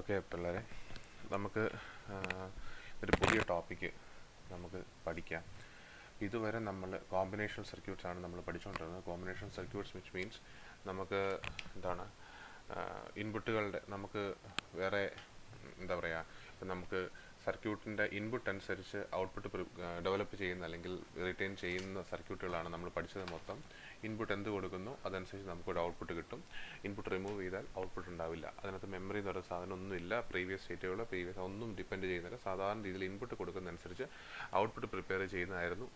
Okay പിള്ളേരെ, നമുക്ക് ഒരു പുതിയ ടോപ്പിക്ക് നമുക്ക് പഠിക്കാം. ഇതുവരെ നമ്മൾ കോമ്പിനേഷൻ സർക്യൂട്ട്സ് ആണ് നമ്മൾ പഠിച്ചുകൊണ്ടിരുന്നത്. കോമ്പിനേഷൻ സർക്യൂട്ട്സ് വിച്ച് മീൻസ് നമുക്ക് എന്താണ് ഇൻപുട്ടുകളുടെ നമുക്ക് വേറെ എന്താ പറയുക, ഇപ്പം നമുക്ക് സർക്യൂട്ടിൻ്റെ ഇൻപുട്ട് അനുസരിച്ച് ഔട്ട്പുട്ട് ഡെവലപ്പ് ചെയ്യുന്ന അല്ലെങ്കിൽ റിട്ടേൺ ചെയ്യുന്ന സർക്യൂട്ടുകളാണ് നമ്മൾ പഠിച്ചത് മൊത്തം. ഇൻപുട്ട് എന്ത് കൊടുക്കുന്നു അതനുസരിച്ച് നമുക്കൊരു ഔട്ട്പുട്ട് കിട്ടും. ഇൻപുട്ട് റിമൂവ് ചെയ്താൽ ഔട്ട്പുട്ട് ഉണ്ടാവില്ല. അതിനകത്ത് മെമ്മറി എന്ന് പറയുന്ന സാധനം ഒന്നുമില്ല. പ്രീവിയസ് സ്റ്റേറ്റുകൾ ഒന്നും ഡിപ്പെൻഡ് ചെയ്യുന്നില്ല. സാധാരണ രീതിയിൽ ഇൻപുട്ട് കൊടുക്കുന്നതനുസരിച്ച് ഔട്ട്പുട്ട് പ്രിപ്പയർ ചെയ്യുന്നതായിരുന്നു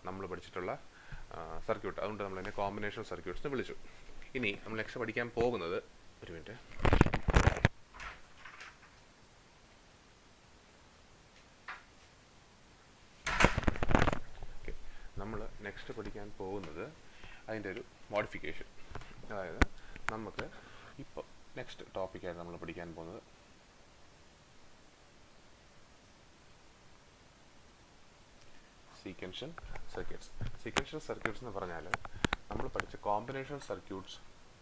നമ്മൾ പഠിച്ചിട്ടുള്ള സർക്യൂട്ട്. അതുകൊണ്ട് നമ്മൾ അതിനെ കോമ്പിനേഷൻ സർക്യൂട്ട്സ് എന്ന് വിളിച്ചു. ഇനി നമ്മൾ നെക്സ്റ്റ് പഠിക്കാൻ പോകുന്നത്, ഒരു മിനിറ്റ്, നമ്മൾ നെക്സ്റ്റ് പഠിക്കാൻ പോകുന്നത് അതിൻ്റെ ഒരു മോഡിഫിക്കേഷൻ. അതായത് നമുക്ക് ഇപ്പോൾ നെക്സ്റ്റ് ടോപ്പിക്കായിട്ട് നമ്മൾ പഠിക്കാൻ പോകുന്നത് സീക്വൻഷ്യൽ സർക്യൂട്ട്സ്. സീക്വൻഷ്യൽ സർക്യൂട്ട്സ് എന്ന് പറഞ്ഞാൽ നമ്മൾ പഠിച്ച കോമ്പിനേഷൻ സർക്യൂട്ട്സ്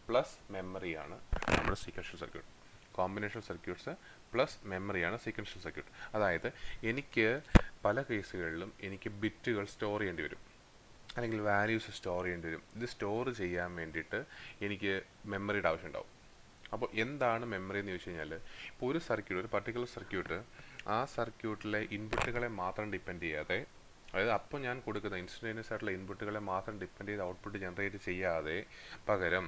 പ്ലസ് മെമ്മറിയാണ് നമ്മുടെ sequential circuit. Combination circuits plus മെമ്മറിയാണ് സീക്വൻഷ്യൽ സർക്യൂട്ട്. അതായത് എനിക്ക് പല കേസുകളിലും എനിക്ക് ബിറ്റുകൾ സ്റ്റോർ ചെയ്യേണ്ടി വരും, അല്ലെങ്കിൽ വാല്യൂസ് സ്റ്റോർ ചെയ്യേണ്ടി വരും. ഇത് സ്റ്റോർ ചെയ്യാൻ വേണ്ടിയിട്ട് എനിക്ക് മെമ്മറിയുടെ ആവശ്യം ഉണ്ടാവും. അപ്പോൾ എന്താണ് മെമ്മറി എന്ന് ചോദിച്ചു കഴിഞ്ഞാൽ, ഇപ്പോൾ ഒരു സർക്യൂട്ട്, ഒരു പർട്ടിക്കുലർ സർക്യൂട്ട്, ആ സർക്യൂട്ടിലെ ഇൻപുട്ടുകളെ മാത്രം ഡിപ്പെൻഡ് ചെയ്യാതെ, അതായത് അപ്പോൾ ഞാൻ കൊടുക്കുന്ന ഇൻസ്റ്റൻറ്റേനിയസ് ആയിട്ടുള്ള ഇൻപുട്ടുകളെ മാത്രം ഡിപ്പെൻഡ് ചെയ്ത് ഔട്ട്പുട്ട് ജനറേറ്റ് ചെയ്യാതെ, പകരം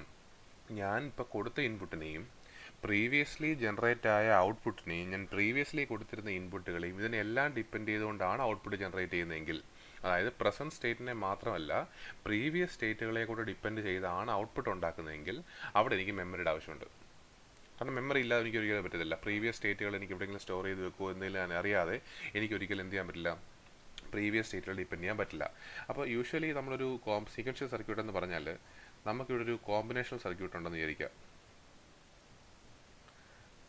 ഞാൻ ഇപ്പോൾ കൊടുത്ത ഇൻപുട്ടിനെയും പ്രീവിയസ്ലി ജനറേറ്റ് ആയ ഔട്ട്പുട്ടിനെയും ഞാൻ പ്രീവിയസ്ലി കൊടുത്തിരുന്ന ഇൻപുട്ടുകളെയും ഇതിനെല്ലാം ഡിപ്പെൻഡ് ചെയ്തുകൊണ്ടാണ് ഔട്ട്പുട്ട് ജനറേറ്റ് ചെയ്യുന്നതെങ്കിൽ, അതായത് പ്രസൻറ്റ് സ്റ്റേറ്റിനെ മാത്രമല്ല പ്രീവിയസ് സ്റ്റേറ്റുകളെ കൂടെ ഡിപ്പെൻഡ് ചെയ്താണ് ഔട്ട്പുട്ട് ഉണ്ടാക്കുന്നതെങ്കിൽ അവിടെ എനിക്ക് മെമ്മറിയുടെ ആവശ്യമുണ്ട്. കാരണം മെമ്മറി ഇല്ലാതെ എനിക്ക് ഒരിക്കലും പറ്റത്തില്ല. പ്രീവിയസ് സ്റ്റേറ്റുകൾ എനിക്ക് എവിടെയെങ്കിലും സ്റ്റോർ ചെയ്ത് വെക്കുമോ എന്തെങ്കിലും അറിയാതെ എനിക്ക് ഒരിക്കലും എന്ത് ചെയ്യാൻ പറ്റില്ല, പ്രീവിയസ് സ്റ്റേറ്റുകൾ ഡിപ്പെൻഡ് ചെയ്യാൻ പറ്റില്ല. അപ്പോൾ യൂഷ്വലി നമ്മളൊരു സീക്വൻഷ്യൽ സർക്യൂട്ട് എന്ന് പറഞ്ഞാൽ നമുക്കിവിടെ ഒരു കോമ്പിനേഷൻ സർക്യൂട്ട് ഉണ്ടെന്ന് വിചാരിക്കാം.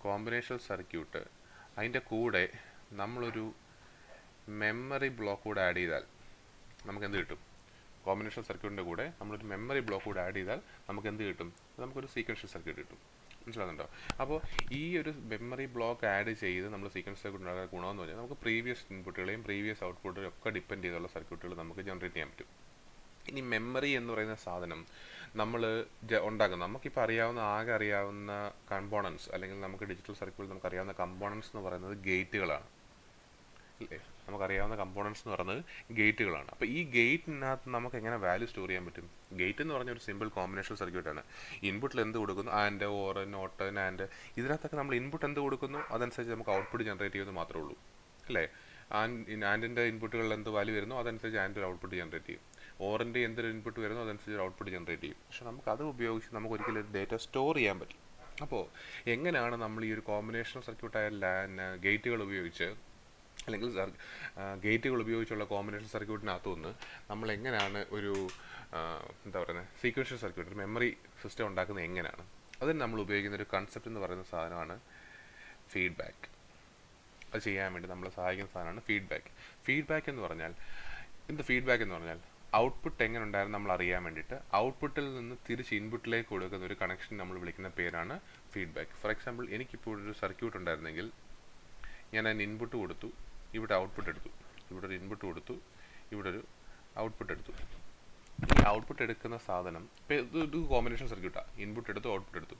കോമ്പിനേഷൻ സർക്യൂട്ട്, അതിൻ്റെ കൂടെ നമ്മളൊരു മെമ്മറി ബ്ലോക്ക് കൂടെ ആഡ് ചെയ്താൽ നമുക്ക് എന്ത് കിട്ടും? കോമ്പിനേഷൻ സർക്യൂട്ടിൻ്റെ കൂടെ നമ്മളൊരു മെമ്മറി ബ്ലോക്ക് കൂടെ ആഡ് ചെയ്താൽ നമുക്ക് എന്ത് കിട്ടും? നമുക്കൊരു സീക്വൻഷ്യൽ സർക്യൂട്ട് കിട്ടും. മനസ്സിലാകുന്നുണ്ടോ? അപ്പോൾ ഈ ഒരു മെമ്മറി ബ്ലോക്ക് ആഡ് ചെയ്ത് നമ്മൾ സീക്വൻഷ്യൽ സർക്യൂട്ട് ഉണ്ടാകുന്ന ഗുണമെന്ന് പറഞ്ഞാൽ നമുക്ക് പ്രീവിയസ് ഇൻപുട്ടുകളെയും പ്രീവിയസ് ഔട്ട്പുട്ടുകളെയും ഒക്കെ ഡിപ്പെൻഡ് ചെയ്തുള്ള സർക്യൂട്ടുകൾ നമുക്ക് ജനറേറ്റ് ചെയ്യാൻ പറ്റും. ഇനി മെമ്മറി എന്ന് പറയുന്ന സാധനം നമ്മൾ ഉണ്ടാക്കുന്നത്, നമുക്കിപ്പോൾ ആകെ അറിയാവുന്ന കമ്പോണൻസ്, അല്ലെങ്കിൽ നമുക്ക് ഡിജിറ്റൽ സർക്യൂട്ടിൽ നമുക്കറിയാവുന്ന കമ്പോണൻസ് എന്ന് പറയുന്നത് ഗേറ്റുകളാണ്, അല്ലേ? നമുക്കറിയാവുന്ന കമ്പോണൻസ് എന്ന് പറയുന്നത് ഗേറ്റുകളാണ്. അപ്പോൾ ഈ ഗേറ്റിനകത്ത് നമുക്ക് എങ്ങനെ വാല്യൂ സ്റ്റോർ ചെയ്യാൻ പറ്റും? ഗേറ്റ് എന്ന് പറഞ്ഞ ഒരു സിമ്പിൾ കോമ്പിനേഷൻ സർക്യൂട്ടാണ്. ഇൻപുട്ടിൽ എന്ത് കൊടുക്കുന്നു, ആൻഡ്, ഓർ, നോട്ട്, ആൻഡ്, ഇതിനകത്തൊക്കെ നമ്മൾ ഇൻപുട്ട് എന്ത് കൊടുക്കുന്നു അതനുസരിച്ച് നമുക്ക് ഔട്ട്പുട്ട് ജനറേറ്റ് ചെയ്യുന്നത് മാത്രമേ ഉള്ളൂ, അല്ലേ? ആൻഡിൻ്റെ ഇൻപുട്ടുകളിൽ എന്ത് വാല്യൂ വരുന്നു അതനുസരിച്ച് ആൻഡ് ഒരു ഔട്ട്പുട്ട് ജനറേറ്റ് ചെയ്യും. ഓറിൻ്റെ എന്തൊരു ഇൻപുട്ട് വരുന്നു അതനുസരിച്ച് ഒരു ഔട്ട്പുട്ട് ജനറേറ്റ് ചെയ്യും. പക്ഷെ നമുക്ക് അത് ഉപയോഗിച്ച് നമുക്ക് ഒരിക്കലും ഒരു ഡേറ്റ സ്റ്റോർ ചെയ്യാൻ പറ്റും. അപ്പോൾ എങ്ങനെയാണ് നമ്മൾ ഈ ഒരു കോമ്പിനേഷൻ സർക്യൂട്ടായ ഗേറ്റുകൾ ഉപയോഗിച്ച്, അല്ലെങ്കിൽ ഗേറ്റുകൾ ഉപയോഗിച്ചുള്ള കോമ്പിനേഷൻ സർക്യൂട്ടിനകത്തുനിന്ന് നമ്മൾ എങ്ങനെയാണ് ഒരു എന്താ പറയുന്നത് സീക്വൻഷ്യൽ സർക്യൂട്ട്, മെമ്മറി സിസ്റ്റം ഉണ്ടാക്കുന്നത് എങ്ങനെയാണ്? അതിന് നമ്മൾ ഉപയോഗിക്കുന്ന ഒരു കൺസെപ്റ്റ് എന്ന് പറയുന്ന സാധനമാണ് ഫീഡ്ബാക്ക്. അത് ചെയ്യാൻ വേണ്ടി നമ്മളെ സഹായിക്കുന്ന സാധനമാണ് ഫീഡ്ബാക്ക്. ഫീഡ്ബാക്ക് എന്ന് പറഞ്ഞാൽ ഔട്ട്പുട്ട് എങ്ങനെ ഉണ്ടായിരുന്നു നമ്മൾ അറിയാൻ വേണ്ടിയിട്ട് ഔട്ട്പുട്ടിൽ നിന്ന് തിരിച്ച് ഇൻപുട്ടിലേക്ക് കൊടുക്കുന്ന ഒരു കണക്ഷൻ നമ്മൾ വിളിക്കുന്ന പേരാണ് ഫീഡ്ബാക്ക്. ഫോർ എക്സാമ്പിൾ, എനിക്കിപ്പോൾ ഒരു സർക്യൂട്ട് ഉണ്ടായിരുന്നെങ്കിൽ ഞാൻ അതിന് ഇൻപുട്ട് കൊടുത്തു, ഇവിടെ ഔട്ട്പുട്ട് എടുത്തു, ഇവിടെ ഒരു ഇൻപുട്ട് കൊടുത്തു, ഇവിടെ ഒരു ഔട്ട്പുട്ട് എടുത്തു. ഈ ഔട്ട്പുട്ട് എടുക്കുന്ന സാധനം ഇപ്പോൾ ഇത് കോമ്പിനേഷൻ സർക്യൂട്ടാണ്. ഇൻപുട്ട് എടുത്തു, ഔട്ട്പുട്ട് എടുത്തു.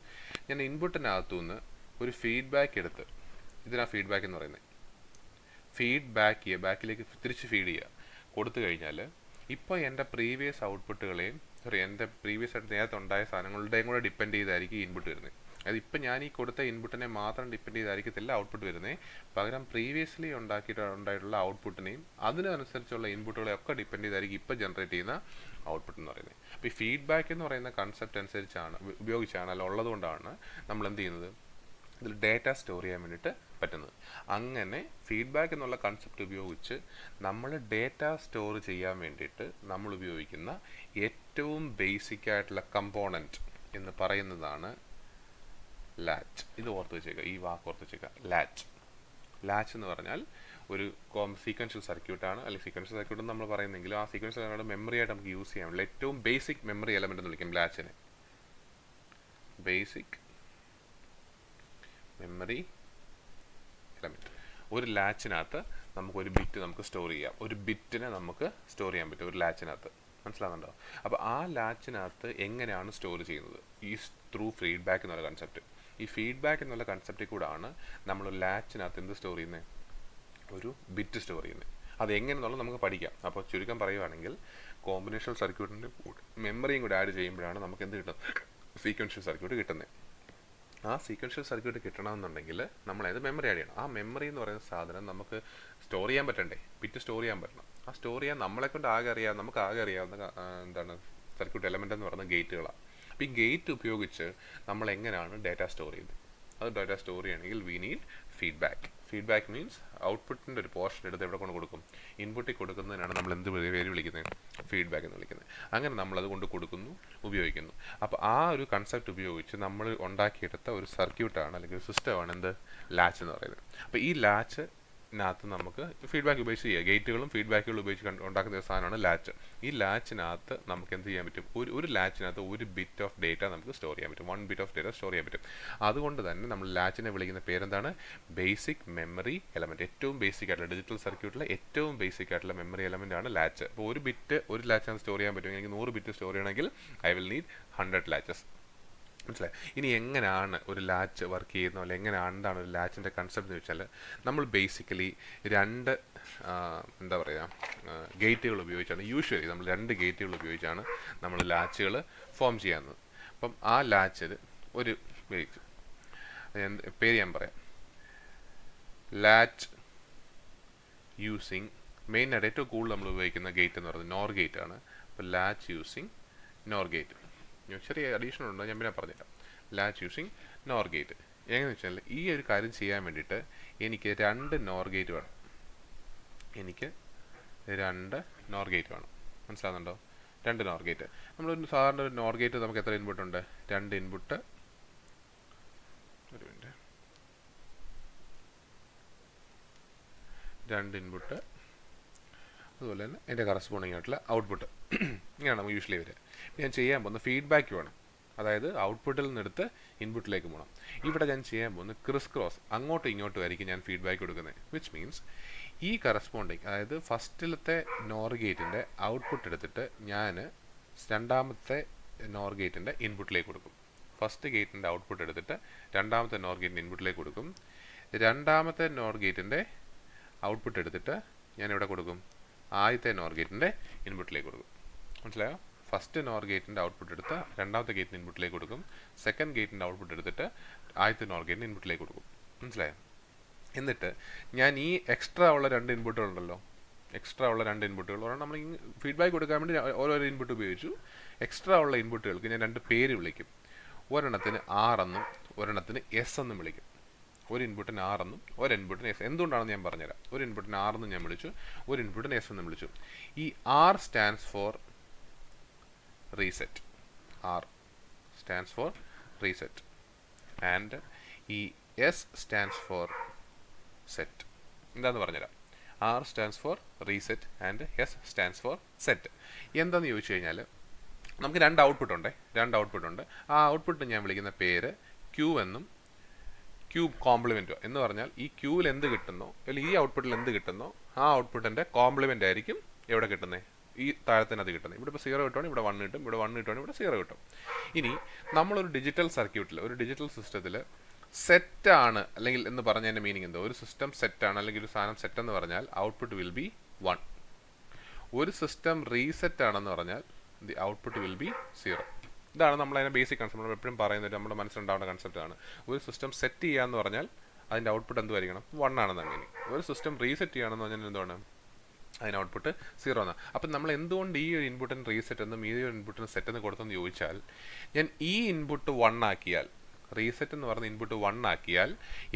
ഞാൻ ഇൻപുട്ടിനകത്തു നിന്ന് ഒരു ഫീഡ്ബാക്ക് എടുത്ത്, ഇതിനാണ് ഫീഡ്ബാക്ക് എന്ന് പറയുന്നത്. ബാക്കിലേക്ക് തിരിച്ച് ഫീഡ് ചെയ്യുക കൊടുത്തു കഴിഞ്ഞാൽ ഇപ്പോൾ എൻ്റെ പ്രീവിയസ് ഔട്ട്പുട്ടുകളെയും എൻ്റെ പ്രീവിയസ് ആയിട്ട് നേരത്തെ ഉണ്ടായ സാധനങ്ങളുടെയും കൂടെ ഡിപ്പെൻഡ് ചെയ്തായിരിക്കും ഇൻപുട്ട് വരുന്നത്. അതായത് ഇപ്പം ഞാൻ ഈ കൊടുത്ത ഇൻപുട്ടിനെ മാത്രം ഡിപ്പെൻഡ് ചെയ്തായിരിക്കത്തില്ല ഔട്ട്പുട്ട് വരുന്നത്, പകരം പ്രീവിയസ്ലി ഉണ്ടായിട്ടുള്ള ഔട്ട്പുട്ടിനെയും അതിനനുസരിച്ചുള്ള ഇൻപുട്ടുകളെ ഒക്കെ ഡിപ്പെൻഡ് ചെയ്തായിരിക്കും ഇപ്പോൾ ജനറേറ്റ് ചെയ്യുന്ന ഔട്ട്പുട്ട് എന്ന് പറയുന്നത്. അപ്പോൾ ഈ ഫീഡ്ബാക്ക് എന്ന് പറയുന്ന കൺസെപ്റ്റ് ഉപയോഗിച്ചാണ്, അല്ല ഉള്ളതുകൊണ്ടാണ് നമ്മൾ എന്ത് ചെയ്യുന്നത്, ഇതിൽ ഡേറ്റ സ്റ്റോർ ചെയ്യാൻ വേണ്ടിയിട്ട് പറ്റുന്നത്. അങ്ങനെ ഫീഡ്ബാക്ക് എന്നുള്ള കൺസെപ്റ്റ് ഉപയോഗിച്ച് നമ്മൾ ഡേറ്റ സ്റ്റോർ ചെയ്യാൻ വേണ്ടിയിട്ട് നമ്മൾ ഉപയോഗിക്കുന്ന ഏറ്റവും ബേസിക് ആയിട്ടുള്ള കമ്പോണൻറ്റ് എന്ന് പറയുന്നതാണ് ലാച്ച്. ഇത് ഓർത്ത് വെച്ചേക്കുക, ഈ വാക്ക് ഓർത്ത് വെച്ചേക്കുക, ലാച്ച്. ലാച്ച് എന്ന് പറഞ്ഞാൽ ഒരു സീക്വൻഷ്യൽ സർക്യൂട്ടാണ്, അല്ലെങ്കിൽ സീക്വൻഷ്യൽ സർക്യൂട്ട് നമ്മൾ പറയുന്നെങ്കിലും ആ സീക്വൻഷ്യൽ സർക്യൂട്ട് മെമ്മറി ആയിട്ട് നമുക്ക് യൂസ് ചെയ്യാൻ പറ്റില്ല. ഏറ്റവും ബേസിക് മെമ്മറി എലമെന്റ് എന്ന് വിളിക്കും ലാച്ചിനെ. Basic memory element. ഒരു ലാച്ചിനകത്ത് നമുക്കൊരു ബിറ്റ് നമുക്ക് സ്റ്റോർ ചെയ്യാം, ഒരു ബിറ്റിനെ നമുക്ക് സ്റ്റോർ ചെയ്യാൻ പറ്റും ഒരു ലാച്ചിനകത്ത്. മനസ്സിലാകുന്നുണ്ടോ? അപ്പോൾ ആ ലാച്ചിനകത്ത് എങ്ങനെയാണ് സ്റ്റോർ ചെയ്യുന്നത്? ഈ ത്രൂ ഫീഡ്ബാക്ക് എന്നുള്ള കൺസെപ്റ്റ്. ഈ ഫീഡ്ബാക്ക് എന്നുള്ള കൺസെപ്റ്റിൽ കൂടാണ് നമ്മൾ ലാച്ചിനകത്ത് എന്ത് സ്റ്റോർ ചെയ്യുന്നത്? ഒരു ബിറ്റ് സ്റ്റോർ ചെയ്യുന്നത്. അത് എങ്ങനെയെന്നുള്ളത് നമുക്ക് പഠിക്കാം. അപ്പോൾ ചുരുക്കം പറയുവാണെങ്കിൽ കോമ്പിനേഷണൽ സർക്യൂട്ടിൻ്റെ മെമ്മറിയും കൂടെ ആഡ് ചെയ്യുമ്പോഴാണ് നമുക്ക് എന്ത് കിട്ടുന്നത്? സീക്വൻഷ്യൽ സർക്യൂട്ട് കിട്ടുന്നത്. ആ സീക്വൻഷ്യൽ സർക്യൂട്ട് കിട്ടണമെന്നുണ്ടെങ്കിൽ നമ്മൾ ഏത് മെമ്മറി ആഡ് ചെയ്യണം? ആ മെമ്മറി എന്ന് പറയുന്ന സാധനം നമുക്ക് സ്റ്റോർ ചെയ്യാൻ പറ്റണ്ടേ? ബിറ്റ് സ്റ്റോർ ചെയ്യാൻ പറ്റണം. ആ സ്റ്റോർ ചെയ്യാൻ നമ്മളെ കൊണ്ട് നമുക്ക് ആകെ അറിയാവുന്ന എന്താണ് സർക്യൂട്ട് എലമെൻ്റ് എന്ന് പറയുന്നത് ഗേറ്റുകളാണ്. അപ്പോൾ ഈ ഗേറ്റ് ഉപയോഗിച്ച് നമ്മൾ എങ്ങനെയാണ് ഡാറ്റ സ്റ്റോർ ചെയ്യുന്നത്? അത് ഡാറ്റ സ്റ്റോർ ചെയ്യണമെങ്കിൽ we need feedback. Feedback means ഔട്ട്പുട്ടിൻ്റെ ഒരു പോർഷൻ എടുത്ത് എവിടെ കൊണ്ട് കൊടുക്കും? ഇൻപുട്ടിൽ കൊടുക്കുന്നതിനാണ് നമ്മൾ എന്ത് പേര് വിളിക്കുന്നത്? ഫീഡ്ബാക്ക് എന്ന് വിളിക്കുന്നത്. അങ്ങനെ നമ്മളത് കൊണ്ട് കൊടുക്കുന്നു, ഉപയോഗിക്കുന്നു. അപ്പോൾ ആ ഒരു കൺസെപ്റ്റ് ഉപയോഗിച്ച് നമ്മൾ ഉണ്ടാക്കിയെടുത്ത ഒരു സർക്യൂട്ടാണ് അല്ലെങ്കിൽ ഒരു സിസ്റ്റമാണ് എന്ത്? ലാച്ച് എന്ന് പറയുന്നത്. അപ്പോൾ ഈ ലാച്ചിനകത്ത് നമുക്ക് ഫീഡ്ബാക്ക് ഉപയോഗിച്ച് ചെയ്യുക. ഗേറ്റുകളും ഫീഡ്ബാക്കുകളും ഉപയോഗിച്ച് ഉണ്ടാക്കുന്ന ഒരു സാധനമാണ് ലാച്ച്. ഈ ലാച്ചിനകത്ത് നമുക്ക് എന്ത് ചെയ്യാൻ പറ്റും? ഒരു ലാച്ചിനകത്ത് ഒരു ബിറ്റ് ഓഫ് ഡേറ്റ നമുക്ക് സ്റ്റോർ ചെയ്യാൻ പറ്റും. 1 ബിറ്റ് ഓഫ് ഡേറ്റ സ്റ്റോർ ചെയ്യാൻ പറ്റും. അതുകൊണ്ട് തന്നെ നമ്മൾ ലാച്ചിനെ വിളിക്കുന്ന പേരെന്താണ്? Basic memory element. ഏറ്റവും ബേസിക് ആയിട്ടുള്ള ഡിജിറ്റൽ സർക്യൂട്ടിലെ ഏറ്റവും ബേസിക് ആയിട്ടുള്ള മെമ്മറി എലമെൻ്റ് ആണ് ലാച്ച്. അപ്പോൾ ഒരു ബിറ്റ് ഒരു ലാച്ചിനകത്ത് സ്റ്റോർ ചെയ്യാൻ പറ്റും. എനിക്ക് 100 ബിറ്റ് സ്റ്റോർ ചെയ്യണമെങ്കിൽ ഐ വിൽ നീഡ് 100 ലാച്ചസ്. മനസ്സിലായി? ഇനി എങ്ങനെയാണ് ഒരു ലാച്ച് വർക്ക് ചെയ്യുന്നത്, അല്ലെങ്കിൽ എന്താണ് ഒരു ലാച്ചിൻ്റെ കൺസെപ്റ്റ് എന്ന് വെച്ചാൽ, നമ്മൾ ബേസിക്കലി രണ്ട് എന്താ പറയുക ഗേറ്റുകൾ ഉപയോഗിച്ചാണ് യൂഷ്വലി നമ്മൾ 2 ഗേറ്റുകൾ ഉപയോഗിച്ചാണ് നമ്മൾ ലാച്ചുകൾ ഫോം ചെയ്യുന്നത്. അപ്പം ആ ലാച്ചിൽ ഒരു പേര് ഞാൻ പറയാം. ലാച്ച് യൂസിങ് മെയിനായിട്ട് ഏറ്റവും കൂടുതൽ നമ്മൾ ഉപയോഗിക്കുന്ന ഗേറ്റ് എന്ന് പറയുന്നത് നോർ ഗേറ്റ് ആണ്. അപ്പോൾ ലാച്ച് യൂസിങ് നോർ ഗേറ്റ്. ചെറിയ അഡീഷണൽ ഉണ്ടോ ഞാൻ പിന്നെ പറഞ്ഞുതരാം. ലാച്ച് യൂസിങ് നോർ ഗേറ്റ് എങ്ങനെയെന്ന് വെച്ചാൽ, ഈ ഒരു കാര്യം ചെയ്യാൻ വേണ്ടിയിട്ട് എനിക്ക് 2 നോർ ഗേറ്റ് വേണം. എനിക്ക് 2 നോർ ഗേറ്റ് വേണം. മനസ്സിലാകുന്നുണ്ടോ? 2 നോർ ഗേറ്റ്. നമ്മളൊരു സാധാരണ ഒരു നോർ ഗേറ്റ് നമുക്ക് എത്ര ഇൻപുട്ട് ഉണ്ട്? 2 ഇൻപുട്ട്. ഒരു മിനിറ്റ്. 2 ഇൻപുട്ട്, അതുപോലെ തന്നെ അതിൻ്റെ കറസ്പോണ്ടിങ് ആയിട്ടുള്ള ഔട്ട്പുട്ട്. ഇങ്ങനെയാണ് നമുക്ക് യൂഷ്വലി വരിക. ഞാൻ ചെയ്യാൻ പോകുന്ന ഫീഡ്ബാക്ക് വേണം. അതായത് ഔട്ട്പുട്ടിൽ നിന്നെടുത്ത് ഇൻപുട്ടിലേക്ക് പോകണം. ഇവിടെ ഞാൻ ചെയ്യാൻ പോകുന്ന ക്രോസ് അങ്ങോട്ടും ഇങ്ങോട്ടും ആയിരിക്കും ഞാൻ ഫീഡ്ബാക്ക് കൊടുക്കുന്നത്. വിച്ച് മീൻസ് ഈ കറസ്പോണ്ടിങ്, അതായത് ഫസ്റ്റിലത്തെ നോർ ഗേറ്റിൻ്റെ ഔട്ട്പുട്ട് എടുത്തിട്ട് ഞാൻ രണ്ടാമത്തെ നോർ ഗേറ്റിൻ്റെ ഇൻപുട്ടിലേക്ക് കൊടുക്കും. ഫസ്റ്റ് ഗേറ്റിൻ്റെ ഔട്ട്പുട്ട് എടുത്തിട്ട് രണ്ടാമത്തെ നോർ ഗേറ്റിൻ്റെ ഇൻപുട്ടിലേക്ക് കൊടുക്കും. രണ്ടാമത്തെ നോർ ഗേറ്റിൻ്റെ ഔട്ട്പുട്ട് എടുത്തിട്ട് ഞാൻ ഇവിടെ കൊടുക്കും? ആദ്യത്തെ നോർ ഗേറ്റിൻ്റെ ഇൻപുട്ടിലേക്ക് കൊടുക്കും. മനസ്സിലായോ? ഫസ്റ്റ് നോർ ഗേറ്റിൻ്റെ ഔട്ട്പുട്ട് എടുത്ത് രണ്ടാമത്തെ ഗേറ്റിൻ്റെ ഇൻപുട്ടിലേക്ക് കൊടുക്കും. സെക്കൻഡ് ഗേറ്റിൻ്റെ ഔട്ട്പുട്ട് എടുത്തിട്ട് ആദ്യത്തെ നോർ ഗേറ്റിൻ്റെ ഇൻപുട്ടിലേക്ക് കൊടുക്കും. മനസ്സിലായോ? എന്നിട്ട് ഞാൻ ഈ എക്സ്ട്രാ ഉള്ള 2 ഇൻപുട്ടുകളുണ്ടല്ലോ, എക്സ്ട്രാ ഉള്ള 2 ഇൻപുട്ടുകൾ പറഞ്ഞാൽ നമ്മൾ ഫീഡ്ബാക്ക് കൊടുക്കാൻ വേണ്ടി ഓരോരോ ഇൻപുട്ട് ഉപയോഗിച്ചു. എക്സ്ട്രാ ഉള്ള ഇൻപുട്ടുകൾക്ക് ഞാൻ 2 പേര് വിളിക്കും. ഒരെണ്ണത്തിന് R എന്നും ഒരെണ്ണത്തിന് S എന്നും വിളിക്കും. ഒരു ഇൻപുട്ടിന് R എന്നും ഒരു ഇൻപുട്ടിന് S. എന്തുകൊണ്ടാണെന്ന് ഞാൻ പറഞ്ഞുതരാം. ഒരു ഇൻപുട്ടിന് R എന്നും ഞാൻ വിളിച്ചു, ഒരു ഇൻപുട്ടിന് S എന്നും വിളിച്ചു. ഈ R stands for reset. R stands for reset and ഈ S സ്റ്റാൻഡ്സ് ഫോർ സെറ്റ്. എന്താന്ന് പറഞ്ഞുതരാം. R stands for reset and S stands for set. എന്താണെന്ന് ചോദിച്ചു കഴിഞ്ഞാൽ, നമുക്ക് 2 ഔട്ട്പുട്ട് ഉണ്ട്. ആ ഔട്ട്പുട്ട് ഞാൻ വിളിക്കുന്ന പേര് Q എന്നും ക്യൂബ് കോംപ്ലിമെൻറ്റോ എന്ന് പറഞ്ഞാൽ, ഈ ക്യൂവിൽ എന്ത് കിട്ടുന്നോ അല്ലെങ്കിൽ ഈ ഔട്ട്പുട്ടിൽ എന്ത് കിട്ടുന്നോ ആ ഔട്ട്പുട്ടിൻ്റെ കോംപ്ലിമെൻ്റ് ആയിരിക്കും എവിടെ കിട്ടുന്നത്? ഈ താഴത്തിനകത്ത് കിട്ടുന്നത്. ഇവിടെ ഇപ്പോൾ 0 കിട്ടുവാണെങ്കിൽ ഇവിടെ 1 കിട്ടും, ഇവിടെ 1 കിട്ടുവാണെങ്കിൽ ഇവിടെ 0 കിട്ടും. ഇനി നമ്മളൊരു ഡിജിറ്റൽ സർക്യൂട്ടിൽ, ഒരു ഡിജിറ്റൽ സിസ്റ്റത്തിൽ സെറ്റാണ് അല്ലെങ്കിൽ എന്ന് പറഞ്ഞതിൻ്റെ മീനിങ് എന്തോ? ഒരു സിസ്റ്റം സെറ്റാണ് അല്ലെങ്കിൽ ഒരു സാധനം സെറ്റ് എന്ന് പറഞ്ഞാൽ ഔട്ട്പുട്ട് വിൽ ബി 1. ഒരു സിസ്റ്റം റീസെറ്റ് ആണെന്ന് പറഞ്ഞാൽ ദി ഔട്ട്പുട്ട് വിൽ ബി 0. ഇതാണ് നമ്മളതിനെ ബേസിക് കൺസെപ്റ്റ്. നമ്മൾ എപ്പോഴും പറയുന്നത് നമ്മുടെ മനസ്സിലുണ്ടാവേണ്ട കൺസെപ്റ്റാണ്. ഒരു സിസ്റ്റം സെറ്റ് ചെയ്യുകയെന്ന് പറഞ്ഞാൽ അതിൻ്റെ ഔട്ട്പുട്ട് എന്തുമായിരിക്കണം? 1 ആണെന്ന്. അങ്ങനെ ഒരു സിസ്റ്റം റീസെറ്റ് ചെയ്യുകയാണെന്ന് പറഞ്ഞാൽ എന്താണ്? അതിന് ഔട്ട്പുട്ട് 0 എന്നാണ്. അപ്പം നമ്മൾ എന്തുകൊണ്ട് ഈ ഒരു ഇൻപുട്ടിന് റീസെറ്റ് എന്നും ഈ ഒരു ഇൻപുട്ടിന് സെറ്റ് എന്ന് കൊടുത്തെന്ന് ചോദിച്ചാൽ, ഞാൻ ഈ ഇൻപുട്ട് 1 ആക്കിയാൽ, റീസെറ്റ് എന്ന് പറയുന്ന ഇൻപുട്ട് 1 ആക്കിയാൽ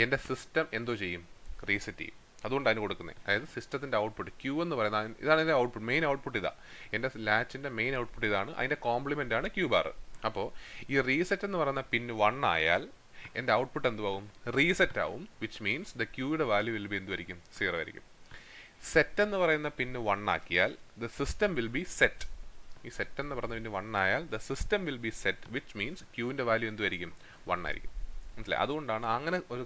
എൻ്റെ സിസ്റ്റം എന്തോ ചെയ്യും? റീസെറ്റ് ചെയ്യും. അതുകൊണ്ട് അതിന് കൊടുക്കുന്നത്. അതായത് സിസ്റ്റത്തിൻ്റെ ഔട്ട്പുട്ട് Q എന്ന് പറയുന്നത് ഇതാണ് എൻ്റെ ഔട്ട്പുട്ട്. മെയിൻ ഔട്ട്പുട്ട് ഇതാണ്. എൻ്റെ ലാച്ചിൻ്റെ മെയിൻ ഔട്ട്പുട്ട് ഇതാണ്. അതിൻ്റെ കോംപ്ലിമെൻ്റ് ആണ് Q ബാർ. അപ്പോൾ ഈ റീസെറ്റ് എന്ന് പറയുന്ന പിൻ 1 ആയാൽ എൻ്റെ ഔട്ട്പുട്ട് എന്തുവാകും? റീസെറ്റ് ആവും. വിച്ച് മീൻസ് ദ ക്യൂയുടെ വാല്യൂ വിൽ ബി എന്തുമായിരിക്കും? 0 ആയിരിക്കും. സെറ്റ് എന്ന് പറയുന്ന പിന്ന് 1 ആക്കിയാൽ the system will be set. ഈ സെറ്റ് എന്ന് പറയുന്ന പിന്ന് 1 ആയാൽ the system will be set. Which means ക്യൂവിൻ്റെ വാല്യൂ എന്തുമായിരിക്കും? 1 ആയിരിക്കും. മനസ്സിലായി? അതുകൊണ്ടാണ് അങ്ങനെ ഒരു